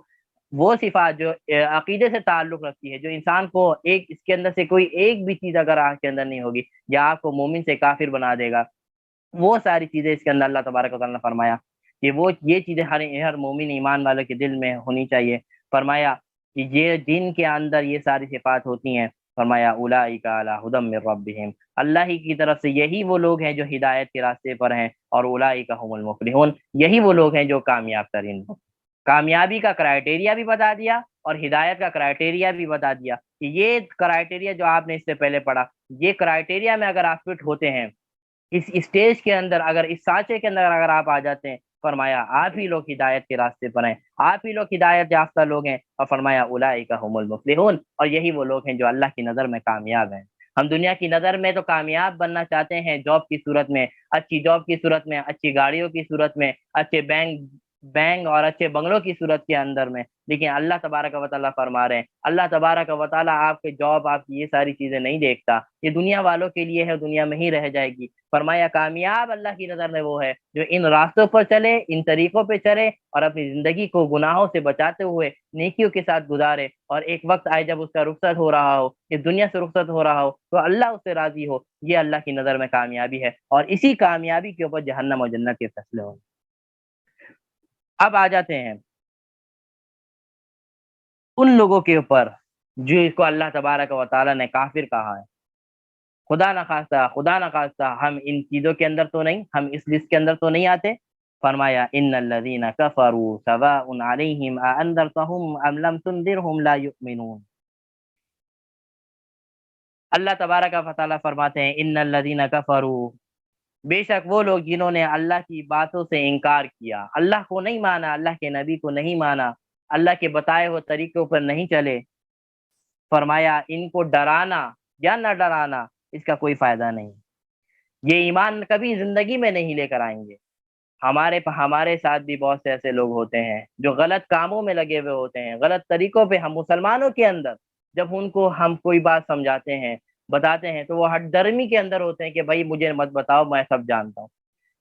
وہ صفات جو عقیدے سے تعلق رکھتی ہے، جو انسان کو ایک اس کے اندر سے کوئی ایک بھی چیز اگر آپ کے اندر نہیں ہوگی یا آپ کو مومن سے کافر بنا دے گا، وہ ساری چیزیں اس کے اندر اللہ تبارک و تعالیٰ نے فرمایا کہ وہ یہ چیزیں ہر مومن ایمان والے کے دل میں ہونی چاہیے۔ فرمایا کہ یہ جن کے اندر یہ ساری صفات ہوتی ہیں، فرمایا اولئک علی ھدی من ربہم، اللہ ہی کی طرف سے یہی وہ لوگ ہیں جو ہدایت کے راستے پر ہیں، اور اولئک ھم المفلحون، یہی وہ لوگ ہیں جو کامیاب ترین ہیں۔ کامیابی کا کرائٹیریا بھی بتا دیا اور ہدایت کا کرائٹیریا بھی بتا دیا کہ یہ کرائٹیریا جو آپ نے اس سے پہلے پڑھا، یہ کرائٹیریا میں اگر آپ فٹ ہوتے ہیں، اس اسٹیج کے اندر اگر اس سانچے کے اندر اگر آپ آ جاتے ہیں، فرمایا آپ ہی لوگ ہدایت کے راستے پر ہیں، آپ ہی لوگ ہدایت یافتہ لوگ ہیں، اور فرمایا اولئک ھم المفلحون، اور یہی وہ لوگ ہیں جو اللہ کی نظر میں کامیاب ہیں۔ ہم دنیا کی نظر میں تو کامیاب بننا چاہتے ہیں، جاب کی صورت میں، اچھی جاب کی صورت میں، اچھی گاڑیوں کی صورت میں، اچھے بینک اور اچھے بنگلوں کی صورت کے اندر میں، لیکن اللہ تبارک و تعالیٰ فرما رہے ہیں، اللہ تبارک و تعالیٰ آپ کے جاب، آپ کی یہ ساری چیزیں نہیں دیکھتا، یہ دنیا والوں کے لیے ہے، دنیا میں ہی رہ جائے گی۔ فرمایا کامیاب اللہ کی نظر میں وہ ہے جو ان راستوں پر چلے، ان طریقوں پہ چلے، اور اپنی زندگی کو گناہوں سے بچاتے ہوئے نیکیوں کے ساتھ گزارے، اور ایک وقت آئے جب اس کا رخصت ہو رہا ہو، اس دنیا سے رخصت ہو رہا ہو، تو اللہ اس سے راضی ہو، یہ اللہ کی نظر میں کامیابی ہے، اور اسی کامیابی کے اوپر جہنم اور جنت کے فیصلے ہوں۔ اب آ جاتے ہیں ان لوگوں کے اوپر جو اس کو اللہ تبارک و تعالیٰ نے کافر کہا ہے۔ خدا نخواستہ ہم ان چیزوں کے اندر تو نہیں، ہم اس لسٹ کے اندر تو نہیں آتے۔ فرمایا ان الذین کفروا سواء علیہم اانذرتہم ام لم تنذرہم لا یؤمنون۔ اللہ تبارک و تعالیٰ فرماتے ہیں ان الذین کفروا، بے شک وہ لوگ جنہوں نے اللہ کی باتوں سے انکار کیا، اللہ کو نہیں مانا، اللہ کے نبی کو نہیں مانا، اللہ کے بتائے ہوئے طریقوں پر نہیں چلے، فرمایا ان کو ڈرانا یا نہ ڈرانا اس کا کوئی فائدہ نہیں، یہ ایمان کبھی زندگی میں نہیں لے کر آئیں گے۔ ہمارے ساتھ بھی بہت سے ایسے لوگ ہوتے ہیں جو غلط کاموں میں لگے ہوئے ہوتے ہیں، غلط طریقوں پہ، ہم مسلمانوں کے اندر جب ان کو ہم کوئی بات سمجھاتے ہیں، بتاتے ہیں، تو وہ ہٹ درمی کے اندر ہوتے ہیں کہ بھائی مجھے مت بتاؤ، میں سب جانتا ہوں۔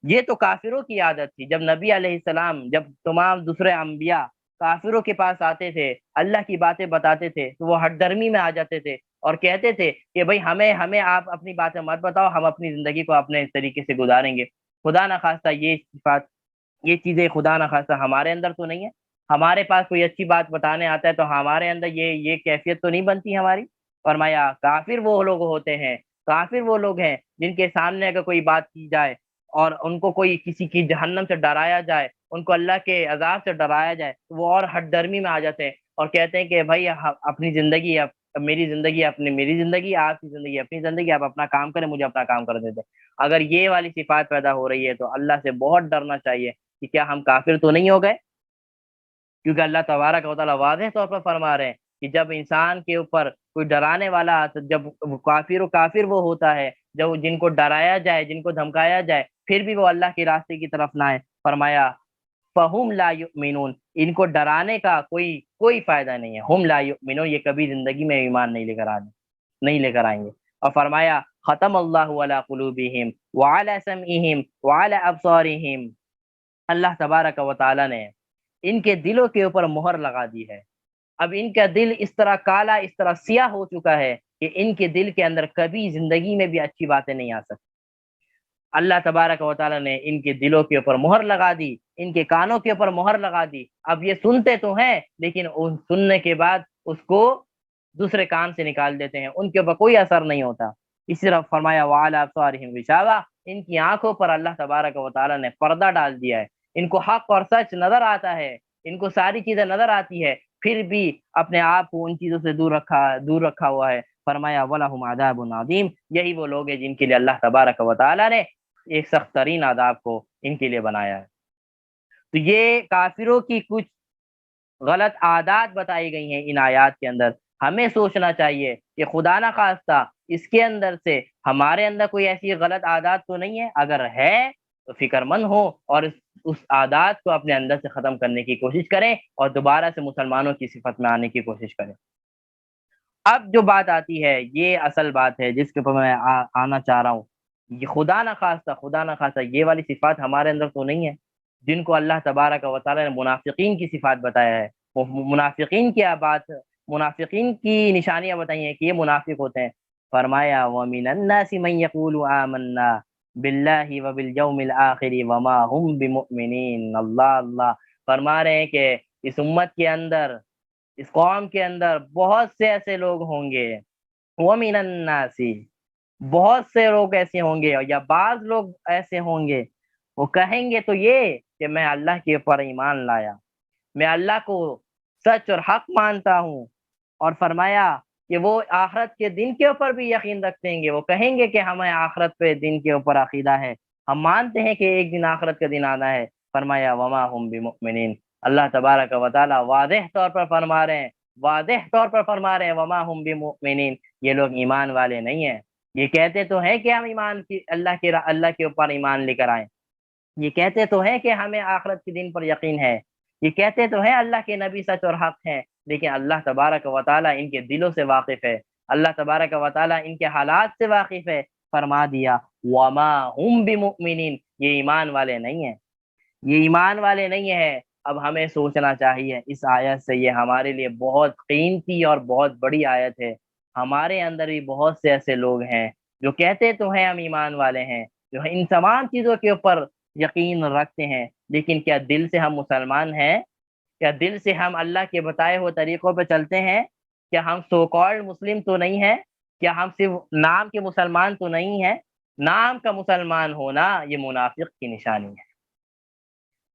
یہ تو کافروں کی عادت تھی، جب نبی علیہ السلام، جب تمام دوسرے انبیاء کافروں کے پاس آتے تھے، اللہ کی باتیں بتاتے تھے، تو وہ ہٹ درمی میں آ جاتے تھے اور کہتے تھے کہ بھائی ہمیں آپ اپنی باتیں مت بتاؤ، ہم اپنی زندگی کو اپنے طریقے سے گزاریں گے۔ خدا نخواستہ یہ صفات، یہ چیزیں خدا نخواستہ ہمارے اندر تو نہیں ہے۔ ہمارے پاس کوئی اچھی بات بتانے آتا ہے تو ہمارے اندر یہ کیفیت تو نہیں بنتی ہماری۔ فرمایا کافر وہ لوگ ہوتے ہیں، کافر وہ لوگ ہیں جن کے سامنے اگر کوئی بات کی جائے اور ان کو کوئی کسی کی جہنم سے ڈرایا جائے، ان کو اللہ کے عذاب سے ڈرایا جائے، تو وہ اور ہٹ درمی میں آ جاتے ہیں اور کہتے ہیں کہ بھائی اپنی زندگی، میری زندگی اپنی، میری زندگی، آپ کی زندگی اپنی زندگی، آپ اپنا کام کریں، مجھے اپنا کام کر دیتے۔ اگر یہ والی صفات پیدا ہو رہی ہے تو اللہ سے بہت ڈرنا چاہیے کہ کیا ہم کافر تو نہیں ہو گئے، کیونکہ اللہ تبارک و تعالیٰ واضح طور پر فرما رہے ہیں کہ جب انسان کے اوپر کوئی ڈرانے والا، جب کافر وہ ہوتا ہے جب جن کو ڈرایا جائے، جن کو دھمکایا جائے، پھر بھی وہ اللہ کے راستے کی طرف نہ آئے، فرمایا فہم لا یؤمنون، ان کو ڈرانے کا کوئی فائدہ نہیں ہے، ہم لا یؤمنون، یہ کبھی زندگی میں ایمان نہیں لے کر آئیں گے۔ اور فرمایا ختم اللہ علی قلوبہم وعلی سمعہم وعلی ابصارہم، اللہ تبارک و تعالیٰ نے ان کے دلوں کے اوپر مہر لگا دی ہے۔ اب ان کا دل اس طرح کالا، اس طرح سیاہ ہو چکا ہے کہ ان کے دل کے اندر کبھی زندگی میں بھی اچھی باتیں نہیں آ سکتی۔ اللہ تبارک و تعالیٰ نے ان کے دلوں کے اوپر مہر لگا دی، ان کے کانوں کے اوپر مہر لگا دی. اب یہ سنتے تو ہیں لیکن سننے کے بعد اس کو دوسرے کان سے نکال دیتے ہیں، ان کے اوپر کوئی اثر نہیں ہوتا. اسی طرح فرمایا وعلی ابصارہم غشاوہ، ان کی آنکھوں پر اللہ تبارک و تعالیٰ نے پردہ ڈال دیا ہے. ان کو حق اور سچ نظر آتا ہے، ان کو ساری چیزیں نظر آتی ہے، پھر بھی اپنے آپ کو ان چیزوں سے دور رکھا ہوا ہے. فرمایا وَلَهُمْ عَذَابٌ عَظِيمٌ، یہی وہ لوگ ہیں جن کے لیے اللہ تبارک و تعالیٰ نے ایک سخت ترین عذاب کو ان کے لیے بنایا ہے. تو یہ کافروں کی کچھ غلط عادات بتائی گئی ہیں ان آیات کے اندر. ہمیں سوچنا چاہیے کہ خدا نہ خواستہ اس کے اندر سے ہمارے اندر کوئی ایسی غلط عادات تو نہیں ہے، اگر ہے تو فکر مند ہو اور اس عادات کو اپنے اندر سے ختم کرنے کی کوشش کریں اور دوبارہ سے مسلمانوں کی صفت میں آنے کی کوشش کریں. اب جو بات آتی ہے یہ اصل بات ہے جس کے اوپر میں آنا چاہ رہا ہوں. یہ خدا نہ خواستہ یہ والی صفات ہمارے اندر تو نہیں ہے جن کو اللہ تبارک و تعالیٰ نے منافقین کی صفات بتایا ہے. وہ منافقین کی بات، منافقین کی نشانیاں بتائی ہیں کہ یہ منافق ہوتے ہیں. فرمایا وَمِنَ النَّاسِ مَن يَقُولُ آمَنَّا بِاللَّهِ وَبِالْيَوْمِ الْآخِرِ وَمَا هُمْ بِمُؤْمِنِينَ. اللہ اللہ فرما رہے ہیں کہ اس امت کے اندر، اس قوم کے اندر بہت سے ایسے لوگ ہوں گے. وَمِنَ النَّاسِ، بہت سے لوگ ایسے ہوں گے یا بعض لوگ ایسے ہوں گے، وہ کہیں گے تو یہ کہ میں اللہ کے اوپر ایمان لایا، میں اللہ کو سچ اور حق مانتا ہوں. اور فرمایا کہ وہ آخرت کے دن کے اوپر بھی یقین رکھیں گے. وہ کہیں گے کہ ہمیں آخرت پہ دن کے اوپر عقیدہ ہے، ہم مانتے ہیں کہ ایک دن آخرت کا دن آنا ہے. فرمایا وما ہم بمؤمنین. اللہ تبارک و تعالیٰ واضح طور پر فرما رہے ہیں، واضح طور پر فرما رہے ہیں وما ہم بمؤمنین، یہ لوگ ایمان والے نہیں ہیں. یہ کہتے تو ہیں کہ ہم ایمان کی اللہ کے اوپر ایمان لے کر آئیں، یہ کہتے تو ہیں کہ ہمیں آخرت کے دن پر یقین ہے، یہ کہتے تو ہیں اللہ کے نبی سچ اور حق ہیں، لیکن اللہ تبارک و تعالیٰ ان کے دلوں سے واقف ہے، اللہ تبارک و تعالیٰ ان کے حالات سے واقف ہے. فرما دیا وما ہم بمؤمنین، یہ ایمان والے نہیں ہیں، یہ ایمان والے نہیں ہیں. اب ہمیں سوچنا چاہیے اس آیت سے، یہ ہمارے لیے بہت قیمتی اور بہت بڑی آیت ہے. ہمارے اندر بھی بہت سے ایسے لوگ ہیں جو کہتے تو ہیں ہم ایمان والے ہیں، جو ان تمام چیزوں کے اوپر یقین رکھتے ہیں، لیکن کیا دل سے ہم مسلمان ہیں؟ کیا دل سے ہم اللہ کے بتائے ہوئے طریقوں پہ چلتے ہیں؟ کیا ہم سو کالڈ مسلم تو نہیں ہیں؟ کیا ہم صرف نام کے مسلمان تو نہیں ہیں؟ نام کا مسلمان ہونا یہ منافق کی نشانی ہے.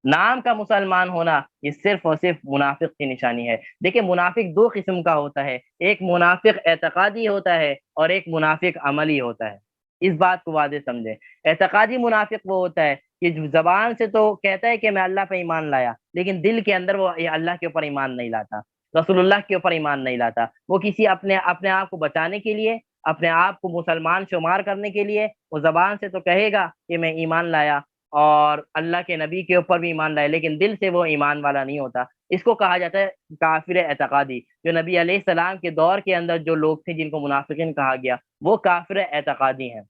نام کا مسلمان ہونا یہ صرف اور صرف منافق کی نشانی ہے. دیکھیں منافق دو قسم کا ہوتا ہے، ایک منافق اعتقادی ہوتا ہے اور ایک منافق عملی ہوتا ہے. اس بات کو واضح سمجھیں. اعتقادی منافق وہ ہوتا ہے کہ جو زبان سے تو کہتا ہے کہ میں اللہ پہ ایمان لایا، لیکن دل کے اندر وہ اللہ کے اوپر ایمان نہیں لاتا، رسول اللہ کے اوپر ایمان نہیں لاتا. وہ کسی اپنے آپ کو بچانے کے لیے، اپنے آپ کو مسلمان شمار کرنے کے لیے وہ زبان سے تو کہے گا کہ میں ایمان لایا اور اللہ کے نبی کے اوپر بھی ایمان لائے، لیکن دل سے وہ ایمان والا نہیں ہوتا. اس کو کہا جاتا ہے کافر اعتقادی. جو نبی علیہ السلام کے دور کے اندر جو لوگ تھے جن کو منافقین کہا گیا، وہ کافر اعتقادی ہیں،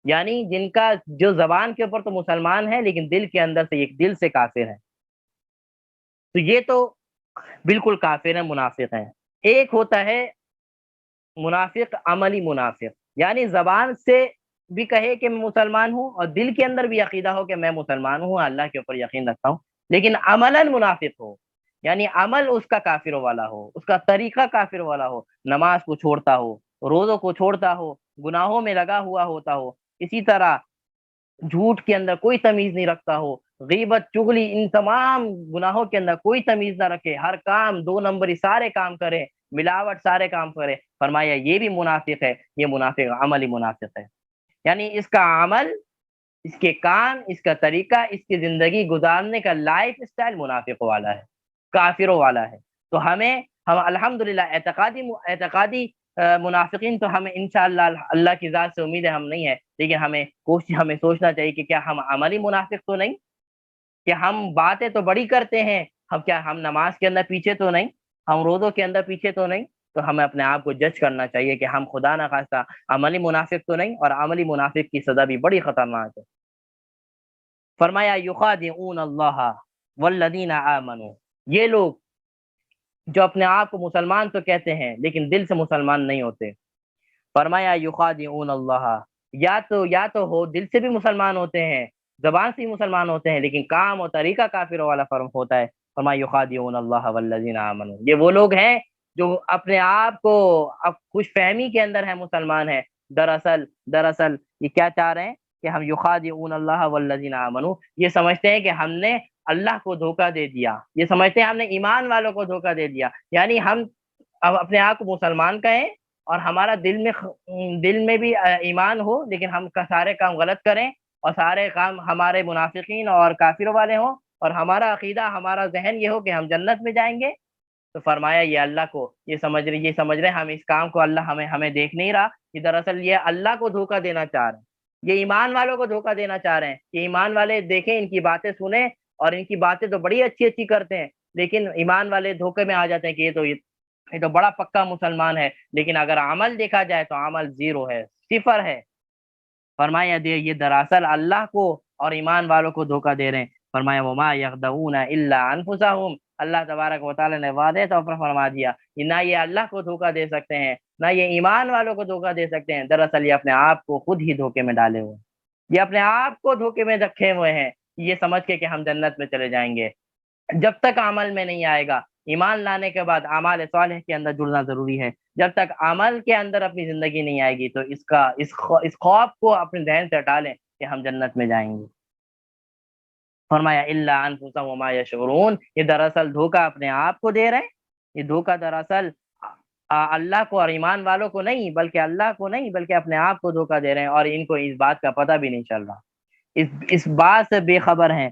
یعنی جن کا جو زبان کے اوپر تو مسلمان ہے لیکن دل کے اندر سے ایک دل سے کافر ہے. تو یہ تو بالکل کافر ہیں، منافق ہیں. ایک ہوتا ہے منافق عملی منافق، یعنی زبان سے بھی کہے کہ میں مسلمان ہوں اور دل کے اندر بھی عقیدہ ہو کہ میں مسلمان ہوں، اللہ کے اوپر یقین رکھتا ہوں، لیکن عملاً منافق ہو، یعنی عمل اس کا کافروں والا ہو، اس کا طریقہ کافر والا ہو، نماز کو چھوڑتا ہو، روزوں کو چھوڑتا ہو، گناہوں میں لگا ہوا ہوتا ہو، اسی طرح جھوٹ کے اندر کوئی تمیز نہیں رکھتا ہو، غیبت چغلی ان تمام گناہوں کے اندر کوئی تمیز نہ رکھے، ہر کام دو نمبری سارے کام کرے، ملاوٹ سارے کام کرے. فرمایا یہ بھی منافق ہے، یہ منافق عملی منافق ہے. یعنی اس کا عمل، اس کے کام، اس کا طریقہ، اس کی زندگی گزارنے کا لائف اسٹائل منافق والا ہے، کافروں والا ہے. تو ہم الحمدللہ اعتقادی منافقین تو ہمیں انشاءاللہ اللہ کی ذات سے امید ہے ہم نہیں ہے، لیکن ہمیں سوچنا چاہیے کہ کیا ہم عملی منافق تو نہیں، کہ ہم باتیں تو بڑی کرتے ہیں، کیا ہم نماز کے اندر پیچھے تو نہیں، ہم روزوں کے اندر پیچھے تو نہیں. تو ہمیں اپنے آپ کو جج کرنا چاہیے کہ ہم خدا نہ خواستہ عملی منافق تو نہیں، اور عملی منافق کی سزا بھی بڑی خطرناک ہے. فرمایا یخادعون اللہ والذین آمنوا، یہ لوگ جو اپنے آپ کو مسلمان تو کہتے ہیں لیکن دل سے مسلمان نہیں ہوتے. فرمایا یخادعون اللہ، یا تو ہو دل سے بھی مسلمان ہوتے ہیں، زبان سے ہی مسلمان ہوتے ہیں، لیکن کام اور طریقہ کافروں والا فرم ہوتا ہے۔ فرمایا یخادعون اللہ والذین آمنوا، یہ وہ لوگ ہیں جو اپنے آپ کو اب خوش فہمی کے اندر ہے مسلمان ہے، دراصل یہ کیا چاہ رہے ہیں کہ ہم یخادعون اللہ والذین آمنوا، یہ سمجھتے ہیں کہ ہم نے اللہ کو دھوکہ دے دیا، یہ سمجھتے ہیں ہم نے ایمان والوں کو دھوکہ دے دیا، یعنی ہم اب اپنے آپ کو مسلمان کہیں اور ہمارا دل میں بھی ایمان ہو، لیکن ہم سارے کام غلط کریں اور سارے کام ہمارے منافقین اور کافروں والے ہوں، اور ہمارا عقیدہ ہمارا ذہن یہ ہو کہ ہم جنت میں جائیں گے۔ تو فرمایا یہ اللہ کو یہ سمجھ رہے ہم اس کام کو اللہ ہمیں دیکھ نہیں رہا، کہ دراصل یہ اللہ کو دھوکہ دینا چاہ رہے ہیں، یہ ایمان والوں کو دھوکہ دینا چاہ رہے ہیں، کہ ایمان والے دیکھیں ان کی باتیں سنیں، اور ان کی باتیں تو بڑی اچھی اچھی کرتے ہیں، لیکن ایمان والے دھوکے میں آ جاتے ہیں کہ یہ تو بڑا پکا مسلمان ہے، لیکن اگر عمل دیکھا جائے تو عمل زیرو ہے، صفر ہے۔ فرمایا یہ دراصل اللہ کو اور ایمان والوں کو دھوکہ دے رہے ہیں۔ فرمایا وما یخدعون الا انفسهم، اللہ تبارک و تعالی نے واضح طور پر فرما دیا کہ نہ یہ اللہ کو دھوکہ دے سکتے ہیں، نہ یہ ایمان والوں کو دھوکہ دے سکتے ہیں، دراصل یہ اپنے آپ کو خود ہی دھوکے میں ڈالے ہوئے ہیں، یہ اپنے آپ کو دھوکے میں رکھے ہوئے ہیں، یہ سمجھ کے کہ ہم جنت میں چلے جائیں گے۔ جب تک عمل میں نہیں آئے گا، ایمان لانے کے بعد اعمال صالح کے اندر جڑنا ضروری ہے، جب تک عمل کے اندر اپنی زندگی نہیں آئے گی تو اس خوف کو اپنے ذہن سے ہٹا لیں کہ ہم جنت میں جائیں گے۔ فرمایا الا انفسهم وما یشعرون، یہ دراصل دھوکہ اپنے آپ کو دے رہے ہیں، یہ دھوکہ دراصل اللہ کو اور ایمان والوں کو نہیں، بلکہ اللہ کو نہیں بلکہ اپنے آپ کو دھوکہ دے رہے ہیں، اور ان کو اس بات کا پتہ بھی نہیں چل رہا، اس بات سے بے خبر ہیں۔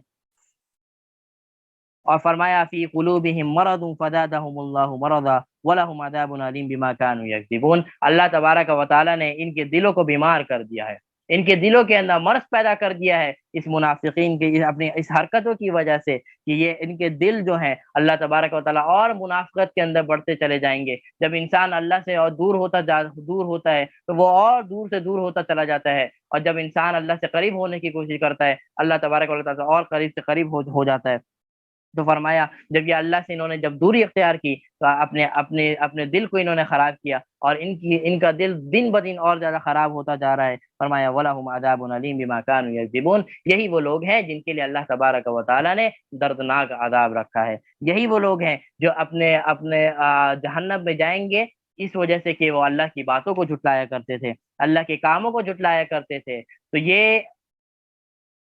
اور فرمایا فی قلوبہم مرض فزادہم اللہ مرضا ولہم عذاب علیم بما كانوا یکذبون، اللہ تبارک و تعالی نے ان کے دلوں کو بیمار کر دیا ہے، ان کے دلوں کے اندر مرض پیدا کر دیا ہے اس منافقین کے اپنی اس حرکتوں کی وجہ سے، کہ یہ ان کے دل جو ہیں اللہ تبارک و تعالی اور منافقت کے اندر بڑھتے چلے جائیں گے۔ جب انسان اللہ سے اور دور ہوتا ہے تو وہ اور دور سے دور ہوتا چلا جاتا ہے، اور جب انسان اللہ سے قریب ہونے کی کوشش کرتا ہے اللہ تبارک و تعالی اور قریب سے قریب ہو جاتا ہے۔ تو فرمایا جب یہ اللہ سے انہوں نے جب دوری اختیار کی تو اپنے دل کو انہوں نے خراب کیا، اور ان کا دل دن بدن اور زیادہ خراب ہوتا جا رہا ہے۔ فرمایا وَلَهُمْ عَذَابٌ عَلِيمٌ بِمَا كَانُوا يَكْذِبُونَ، یہی وہ لوگ ہیں جن کے لیے اللہ تبارک و تعالی نے دردناک عذاب رکھا ہے، یہی وہ لوگ ہیں جو اپنے جہنم میں جائیں گے اس وجہ سے کہ وہ اللہ کی باتوں کو جھٹلایا کرتے تھے، اللہ کے کاموں کو جھٹلایا کرتے تھے۔ تو یہ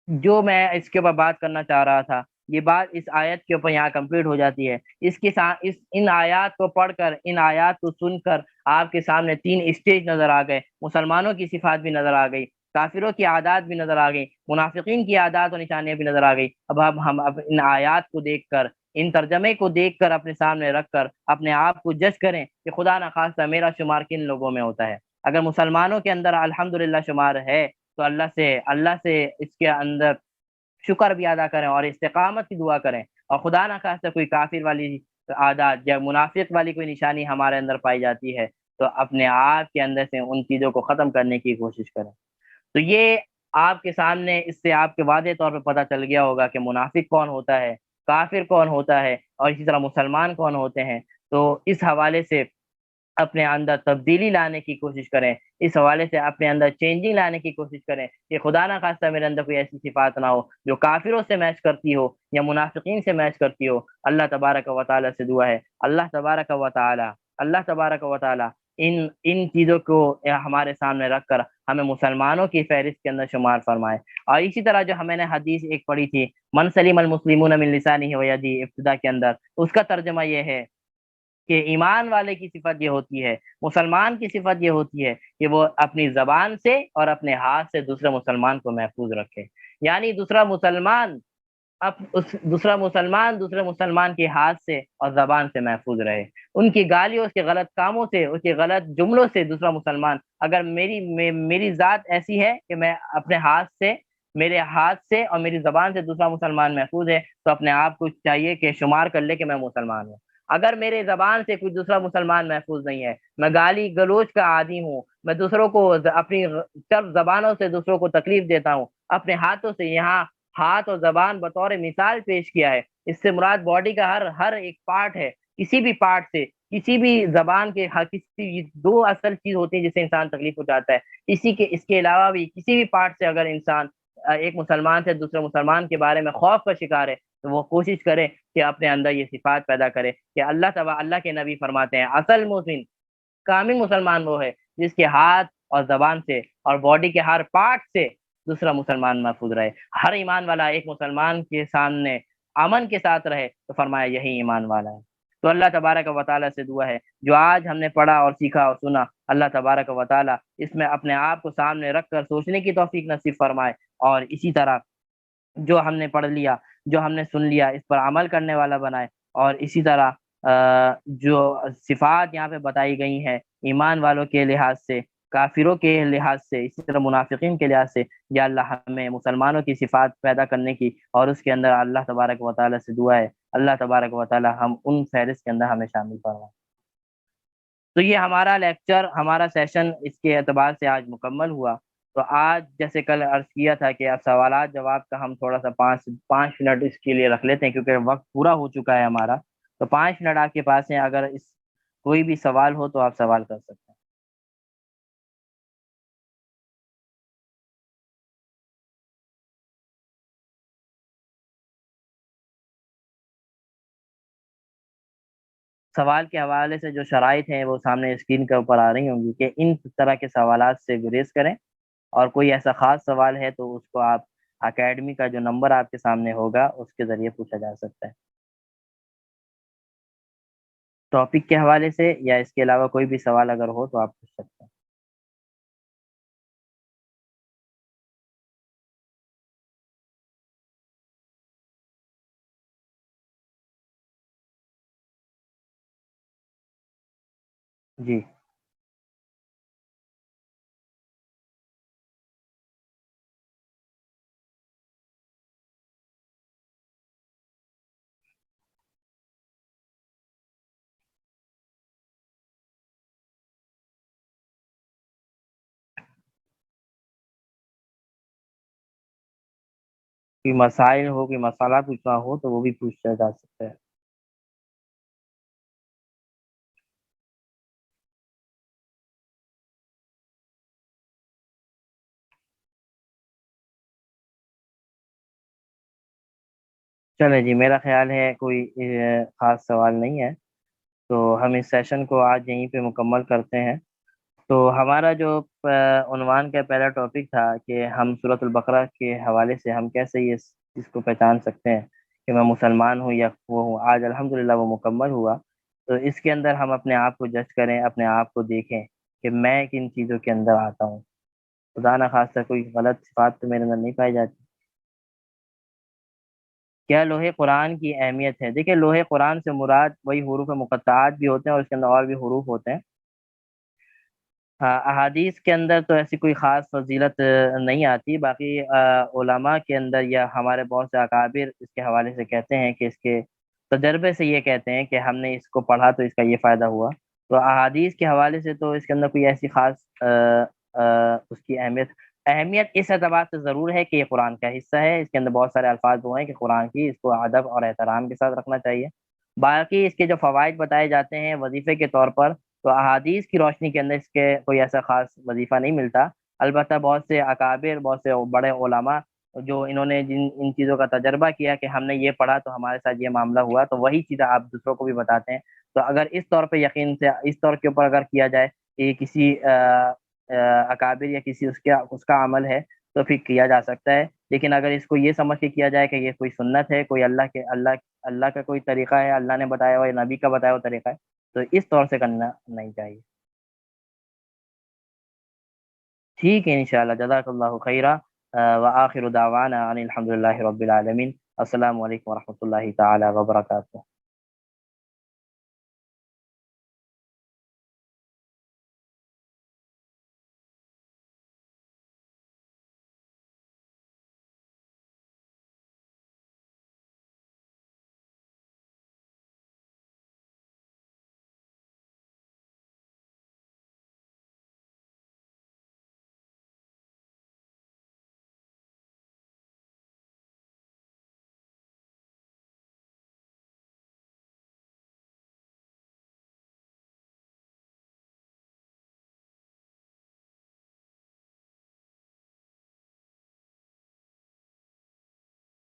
جو میں اس کے اوپر بات کرنا چاہ رہا تھا، یہ بات اس آیت کے اوپر یہاں کمپلیٹ ہو جاتی ہے۔ ان آیات کو پڑھ کر، ان آیات کو سن کر آپ کے سامنے تین اسٹیج نظر آ گئے، مسلمانوں کی صفات بھی نظر آ گئی، کافروں کی عادات بھی نظر آ گئی، منافقین کی عادات و نشانیاں بھی نظر آ گئی۔ اب ہم ان آیات کو دیکھ کر، ان ترجمے کو دیکھ کر اپنے سامنے رکھ کر اپنے آپ کو جج کریں کہ خدا نخواستہ میرا شمار کن لوگوں میں ہوتا ہے۔ اگر مسلمانوں کے اندر الحمدللہ شمار ہے تو اللہ سے اس کے اندر شکر بھی ادا کریں اور استقامت کی دعا کریں، اور خدا نہ خواستہ کوئی کافر والی عادات یا منافق والی کوئی نشانی ہمارے اندر پائی جاتی ہے تو اپنے آپ کے اندر سے ان چیزوں کو ختم کرنے کی کوشش کریں۔ تو یہ آپ کے سامنے اس سے آپ کے واضح طور پہ پتہ چل گیا ہوگا کہ منافق کون ہوتا ہے، کافر کون ہوتا ہے، اور اسی طرح مسلمان کون ہوتے ہیں۔ تو اس حوالے سے اپنے اندر تبدیلی لانے کی کوشش کریں، اس حوالے سے اپنے اندر چینجنگ لانے کی کوشش کریں کہ خدا نہ خواستہ میرے اندر کوئی ایسی صفات نہ ہو جو کافروں سے میچ کرتی ہو یا منافقین سے میچ کرتی ہو۔ اللہ تبارک و تعالی سے دعا ہے اللہ تبارک و تعالی ان چیزوں کو ہمارے سامنے رکھ کر ہمیں مسلمانوں کی فہرست کے اندر شمار فرمائے۔ اور اسی طرح جو ہمیں نے حدیث ایک پڑھی تھی من سلم المسلمون من لسانہ و یدہ، ابتدا کے اندر اس کا ترجمہ یہ ہے کہ ایمان والے کی صفت یہ ہوتی ہے، مسلمان کی صفت یہ ہوتی ہے کہ وہ اپنی زبان سے اور اپنے ہاتھ سے دوسرے مسلمان کو محفوظ رکھے، یعنی دوسرے مسلمان کے ہاتھ سے اور زبان سے محفوظ رہے، ان کی گالیوں، اس کے غلط کاموں سے، اس کے غلط جملوں سے دوسرا مسلمان، اگر میری ذات ایسی ہے کہ میں میرے ہاتھ سے اور میری زبان سے دوسرا مسلمان محفوظ ہے تو اپنے آپ کو چاہیے کہ شمار کر لے کہ میں مسلمان ہوں۔ اگر میرے زبان سے کوئی دوسرا مسلمان محفوظ نہیں ہے، میں گالی گلوچ کا عادی ہوں، میں دوسروں کو اپنی چرب زبانوں سے دوسروں کو تکلیف دیتا ہوں، اپنے ہاتھوں سے، یہاں ہاتھ اور زبان بطور مثال پیش کیا ہے، اس سے مراد باڈی کا ہر ایک پارٹ ہے، کسی بھی پارٹ سے کسی بھی زبان کے کسی دو اصل چیز ہوتی ہے جس سے انسان تکلیف اٹھاتا ہے، اس کے علاوہ بھی کسی بھی پارٹ سے اگر انسان ایک مسلمان سے دوسرے مسلمان کے بارے میں خوف کا شکار ہے تو وہ کوشش کرے کہ اپنے اندر یہ صفات پیدا کرے کہ اللہ کے نبی فرماتے ہیں اصل مومن کامل مسلمان وہ ہے جس کے ہاتھ اور زبان سے اور باڈی کے ہر پارٹ سے دوسرا مسلمان محفوظ رہے۔ ہر ایمان والا ایک مسلمان کے سامنے امن کے ساتھ رہے تو فرمایا یہی ایمان والا ہے۔ تو اللہ تبارک و تعالیٰ سے دعا ہے جو آج ہم نے پڑھا اور سیکھا اور سنا، اللہ تبارک و تعالیٰ اس میں اپنے آپ کو سامنے رکھ کر سوچنے کی توفیق نصیب فرمائے، اور اسی طرح جو ہم نے پڑھ لیا، جو ہم نے سن لیا، اس پر عمل کرنے والا بنائے، اور اسی طرح جو صفات یہاں پہ بتائی گئی ہیں ایمان والوں کے لحاظ سے، کافروں کے لحاظ سے، اسی طرح منافقین کے لحاظ سے، یا اللہ ہمیں مسلمانوں کی صفات پیدا کرنے کی اور اس کے اندر اللہ تبارک و تعالیٰ سے دعا ہے اللہ تبارک و تعالیٰ ہم ان فہرست کے اندر ہمیں شامل فرمائے۔ تو یہ ہمارا لیکچر، ہمارا سیشن اس کے اعتبار سے آج مکمل ہوا۔ تو آج جیسے کل عرض کیا تھا کہ اب سوالات جواب کا ہم تھوڑا سا 5 منٹ اس کے لیے رکھ لیتے ہیں کیونکہ وقت پورا ہو چکا ہے ہمارا۔ تو 5 منٹ آپ کے پاس ہیں، اگر اس کوئی بھی سوال ہو تو آپ سوال کر سکتے ہیں۔ سوال کے حوالے سے جو شرائط ہیں وہ سامنے اسکرین کے اوپر آ رہی ہوں گی کہ ان طرح کے سوالات سے گریز کریں، اور کوئی ایسا خاص سوال ہے تو اس کو آپ اکیڈمی کا جو نمبر آپ کے سامنے ہوگا اس کے ذریعے پوچھا جا سکتا ہے، ٹاپک کے حوالے سے یا اس کے علاوہ کوئی بھی سوال اگر ہو تو آپ پوچھ سکتے ہیں۔ جی کوئی مسائل ہو، کوئی مسئلہ پوچھنا ہو تو وہ بھی پوچھا جا سکتا ہے۔ چلے جی، میرا خیال ہے کوئی خاص سوال نہیں ہے، تو ہم اس سیشن کو آج یہیں پہ مکمل کرتے ہیں۔ تو ہمارا جو عنوان کا پہلا ٹاپک تھا کہ ہم سورۃ البقرہ کے حوالے سے ہم کیسے یہ اس کو پہچان سکتے ہیں کہ میں مسلمان ہوں یا وہ ہوں، آج الحمدللہ وہ مکمل ہوا۔ تو اس کے اندر ہم اپنے آپ کو جج کریں، اپنے آپ کو دیکھیں کہ میں کن چیزوں کے اندر آتا ہوں۔ خدا نہ خواستہ کوئی غلط صفات تو میرے اندر نہیں پائی جاتی۔ کیا لوح قرآن کی اہمیت ہے؟ دیکھیں، لوح قرآن سے مراد وہی حروف مقطعات بھی ہوتے ہیں اور اس کے اندر اور بھی حروف ہوتے ہیں۔ احادیث کے اندر تو ایسی کوئی خاص فضیلت نہیں آتی، باقی علماء کے اندر یا ہمارے بہت سے اکابر اس کے حوالے سے کہتے ہیں کہ اس کے تجربے سے یہ کہتے ہیں کہ ہم نے اس کو پڑھا تو اس کا یہ فائدہ ہوا۔ تو احادیث کے حوالے سے تو اس کے اندر کوئی ایسی خاص اس کی اہمیت اس اعتبار سے ضرور ہے کہ یہ قرآن کا حصہ ہے، اس کے اندر بہت سارے الفاظ وہ ہیں کہ قرآن کی اس کو ادب اور احترام کے ساتھ رکھنا چاہیے۔ باقی اس کے جو فوائد بتائے جاتے ہیں وظیفے کے طور پر، تو احادیث کی روشنی کے اندر اس کے کوئی ایسا خاص وظیفہ نہیں ملتا۔ البتہ بہت سے اکابر، بہت سے بڑے علماء جو انہوں نے ان چیزوں کا تجربہ کیا کہ ہم نے یہ پڑھا تو ہمارے ساتھ یہ معاملہ ہوا، تو وہی چیزیں آپ دوسروں کو بھی بتاتے ہیں۔ تو اگر اس طور پہ یقین سے اس طور کے اوپر اگر کیا جائے کہ یہ کسی اکابر یا کسی اس کا عمل ہے تو پھر کیا جا سکتا ہے، لیکن اگر اس کو یہ سمجھ کے کیا جائے کہ یہ کوئی سنت ہے، کوئی اللہ کا کوئی طریقہ ہے، اللہ نے بتایا ہوا یا نبی کا بتایا ہوا طریقہ ہے، تو اس طور سے کرنا نہیں چاہیے۔ ٹھیک ہے انشاءاللہ، جزاک اللہ خیرہ، وآخر دعوانا ان الحمد للہ رب العالمین۔ السلام علیکم ورحمۃ اللہ تعالی وبرکاتہ۔